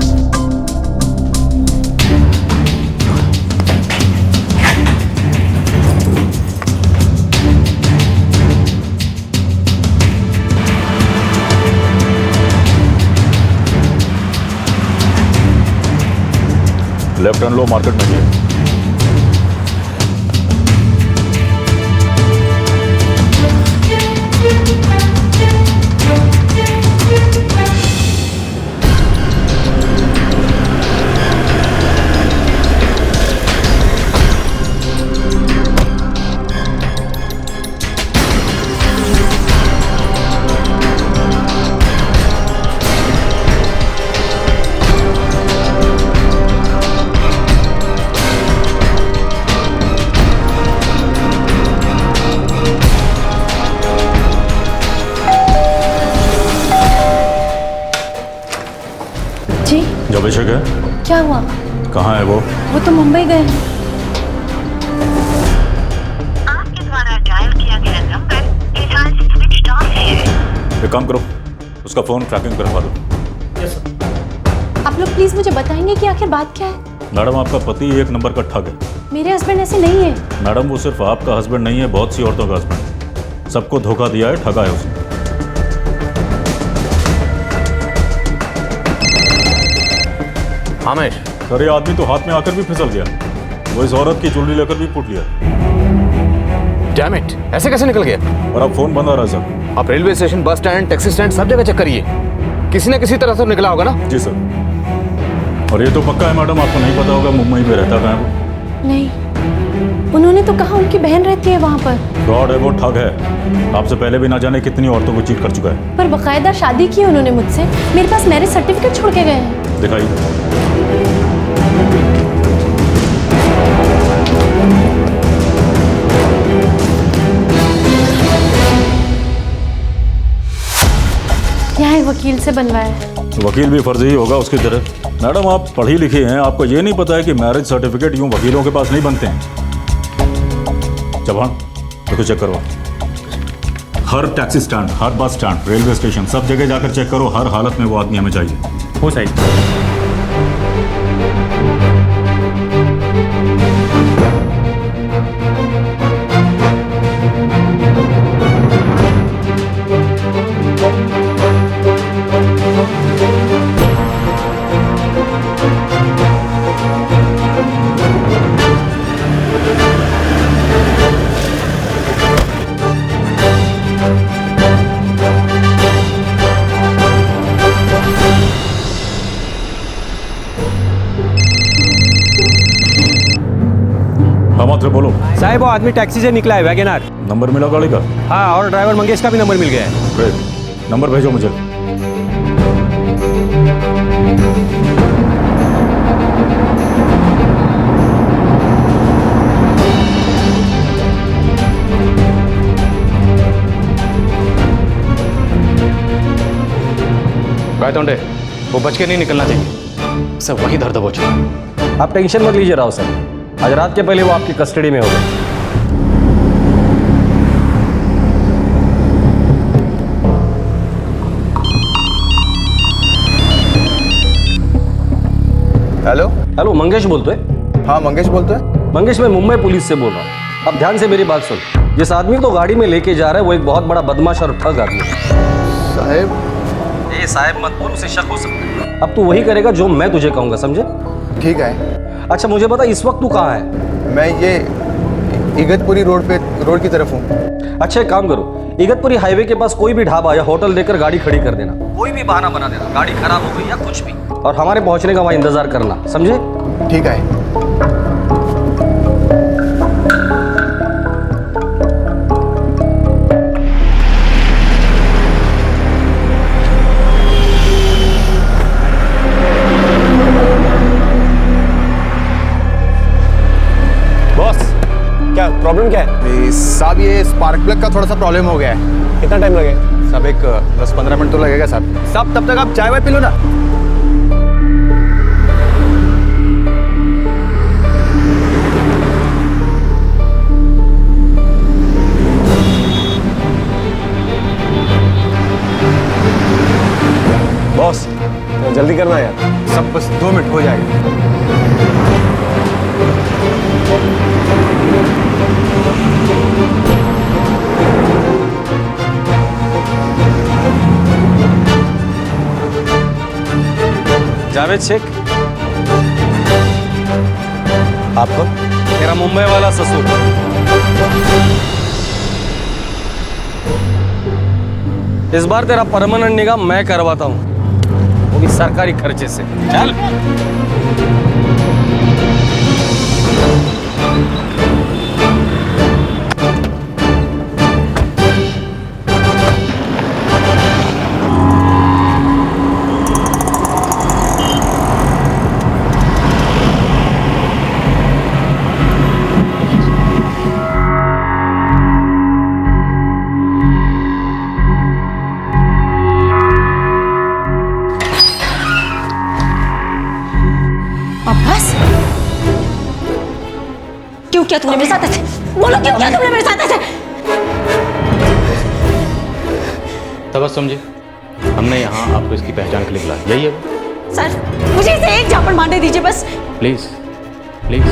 लेफ्ट टर्न लो, मार्केट में जाए। जो अभिषेक है, क्या हुआ? कहाँ है वो? वो तो मुंबई गए हैं। आपके द्वारा डायल किया गया नंबर फिलहाल स्विच ऑफ है। एक काम करो, उसका फोन ट्रैकिंग पे रखवा दो। आप लोग प्लीज मुझे बताएंगे कि आखिर बात क्या है? मैडम, आपका पति एक नंबर का ठग है। मेरे हस्बैंड ऐसे नहीं है। मैडम, वो सिर्फ आपका हस्बैंड नहीं है, बहुत सी औरतों का हस्बैंड। सबको धोखा दिया है, ठगा है उसने। हामेश, सर, ये आदमी तो हाथ में आकर भी फिसल गया। वो इस औरत की ज्वेलरी लेकर भी फूट लिया। डैम इट, ऐसे कैसे निकल गया? और अब फोन बंद हो रहा है सर। आप railway station, bus stand, taxi stand सब जगह चेक करिए, किसी न किसी तरह से निकला होगा ना। जी सर। और ये तो पक्का है मैडम, आपको नहीं पता होगा मुंबई में रहता है वो। नहीं, उन्होंने तो कहा उनकी बहन रहती है वहाँ पर। फ्रॉड है वो, ठग है। आपसे पहले भी ना जाने कितनी औरतों को चीट कर चुका है। पर बकायदा शादी की उन्होंने मुझसे, मेरे पास मैरिज सर्टिफिकेट छोड़ के गए हैं। दिखाइए। यहाँ एक वकील से बनवाया है। वकील भी फर्जी ही होगा उसकी तरह। मैडम आप पढ़ी लिखी हैं, आपको ये नहीं पता है कि मैरिज सर्टिफिकेट यूं वकीलों के पास नहीं बनते हैं। जवान देखो, चेक करो। हर टैक्सी स्टैंड, हर बस स्टैंड, रेलवे स्टेशन, सब जगह जाकर चेक करो। हर हालत में वो आदमी हमें चाहिए। हो सही। बोलो साहब, वो आदमी टैक्सी से निकला है, वैगनआर। नंबर मिला गाड़ी का? हाँ, और ड्राइवर मंगेश का भी नंबर मिल गया है। ग्रेट, नंबर भेजो मुझे। गायतोंडे, वो बच के नहीं निकलना चाहिए, सब वहीं धर दबोचे। आप टेंशन मत लीजिए राव सर, आज रात के पहले वो आपकी कस्टडी में होगा। हेलो हेलो, मंगेश बोलते हैं? हाँ मंगेश बोलते हैं। मंगेश, मैं मुंबई पुलिस से बोल रहा हूँ। अब ध्यान से मेरी बात सुन। जिस आदमी को गाड़ी में लेके जा रहा है वो एक बहुत बड़ा बदमाश और ठग आदमी है। साहब, ये साहब मत बोल, उसे शक हो सकता है। अब तू वही करेगा जो मैं तुझे कहूंगा, समझे? ठीक है। अच्छा मुझे बता, इस वक्त तू कहाँ है? मैं ये इगतपुरी रोड की तरफ हूँ। अच्छा एक काम करो, इगतपुरी हाईवे के पास कोई भी ढाबा या होटल देकर गाड़ी खड़ी कर देना। कोई भी बहाना बना देना, गाड़ी खराब हो गई या कुछ भी, और हमारे पहुंचने का वहां इंतजार करना, समझे? ठीक है। क्या प्रॉब्लम क्या है? साहब, ये स्पार्क प्लग का थोड़ा सा प्रॉब्लम हो गया है। कितना टाइम लगेगा? साहब एक 10-15 मिनट तो लगेगा साहब। साहब तब तक आप चाय वाय पी लो ना। बॉस जल्दी करना यार। सब बस 2 मिनट हो जाएगा। जावेद शेख, आपको? मेरा मुंबई वाला ससुर। इस बार तेरा परमानेंट निगाह मैं करवाता हूं, वो भी सरकारी खर्चे से। चल। क्यों किया तुमने मेरे साथ ऐसे? बोलो क्यों किया तुमने मेरे साथ ऐसे? तबस्सुम जी, हमने यहाँ आपको इसकी पहचान के लिए बुलाया, यही है वो? सर मुझे इसे एक झापड़ मारने दीजिए बस। Please please.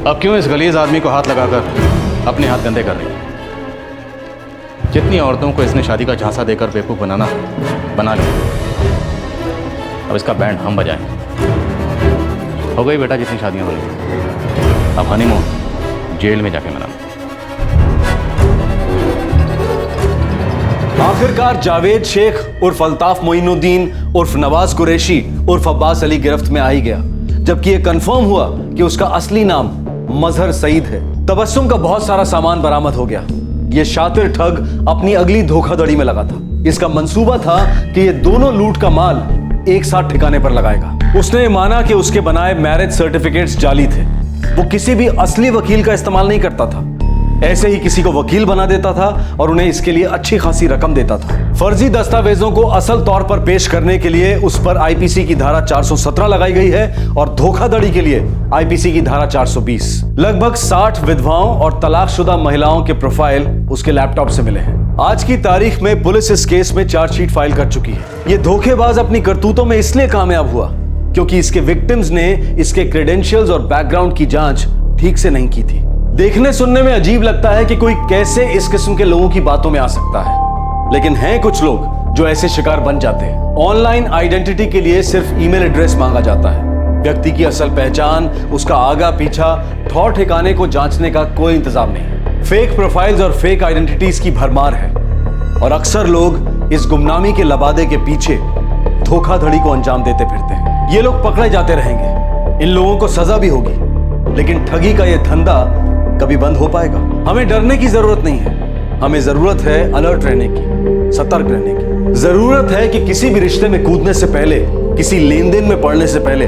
अब क्यों इस गलीज आदमी को हाथ लगाकर अपने हाथ गंदे कर रही है? जितनी औरतों को इसने शादी का झांसा देकर बेवकूफ़ बनाना बना लिया, अब इसका बैंड हम बजाएं। हो गई बेटा जितनी शादियां होनी, अब हनीमून जेल में जाके मनाना। आखिरकार जावेद शेख उर्फ अल्ताफ मोइनुद्दीन उर्फ नवाज कुरैशी उर्फ अब्बास अली गिरफ्त में आ ही गया, जबकि यह कंफर्म हुआ कि उसका असली नाम मजहर सईद है। तबस्सुम का बहुत सारा सामान बरामद हो गया। यह शातिर ठग अपनी अगली धोखाधड़ी में लगा था। इसका मंसूबा था कि ये दोनों लूट का माल एक साथ ठिकाने पर लगाएगा। उसने माना कि उसके बनाए मैरिज सर्टिफिकेट्स जाली थे। वो किसी भी असली वकील का इस्तेमाल नहीं करता था, ऐसे ही किसी को वकील बना देता था और उन्हें इसके लिए अच्छी खासी रकम देता था। फर्जी दस्तावेजों को असल तौर पर पेश करने के लिए उस पर आईपीसी की धारा 417 लगाई गई है और धोखाधड़ी के लिए आईपीसी की धारा 420। लगभग 60 विधवाओं और तलाकशुदा महिलाओं के प्रोफाइल उसके लैपटॉप से मिले हैं। आज की तारीख में पुलिस इस केस में चार्जशीट फाइल कर चुकी है। ये धोखेबाज अपनी करतूतों में इसलिए कामयाब हुआ क्योंकि इसके विक्टिम्स ने इसके क्रेडेंशियल्स और बैकग्राउंड की जांच ठीक से नहीं की थी। देखने सुनने में अजीब लगता है कि कोई कैसे इस किस्म के लोगों की बातों में आ सकता है, लेकिन हैं कुछ लोग जो ऐसे शिकार बन जाते हैं। ऑनलाइन आइडेंटिटी के लिए सिर्फ ईमेल एड्रेस मांगा जाता है। व्यक्ति की असल पहचान, उसका आगा पीछा, ठौर ठिकाने को जांचने का कोई इंतजाम नहीं। फेक प्रोफाइल्स और फेक आइडेंटिटीज की भरमार है और अक्सर लोग इस गुमनामी के लबादे के पीछे धोखाधड़ी को अंजाम देते फिरते हैं। ये लोग पकड़े जाते रहेंगे, इन लोगों को सजा भी होगी, लेकिन ठगी का यह धंधा कभी बंद हो पाएगा? हमें डरने की जरूरत नहीं है, हमें जरूरत है अलर्ट रहने की, सतर्क रहने की। जरूरत है कि किसी भी रिश्ते में कूदने से पहले, किसी लेन देन में पड़ने से पहले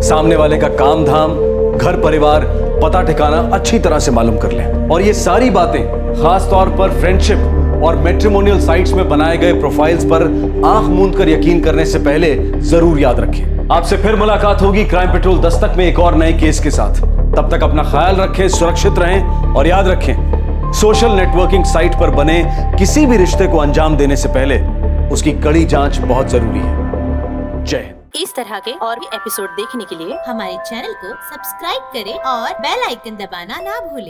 सामने वाले का काम धाम, घर परिवार, पता ठिकाना अच्छी तरह से मालूम कर लें। और ये सारी बातें खास तौर पर फ्रेंडशिप और मैट्रिमोनियल साइट्स में बनाए गए प्रोफाइल्स पर आंख मूंद कर यकीन करने से पहले जरूर याद रखें। आपसे फिर मुलाकात होगी क्राइम पेट्रोल दस्तक में एक और नए केस के साथ। तब तक अपना ख्याल रखें, सुरक्षित रहें और याद रखें, सोशल नेटवर्किंग साइट पर बने किसी भी रिश्ते को अंजाम देने से पहले उसकी कड़ी जांच बहुत जरूरी है। जय हिंद। इस तरह के और भी एपिसोड देखने के लिए हमारे चैनल को सब्सक्राइब करें और बेल आइकन दबाना ना भूलें।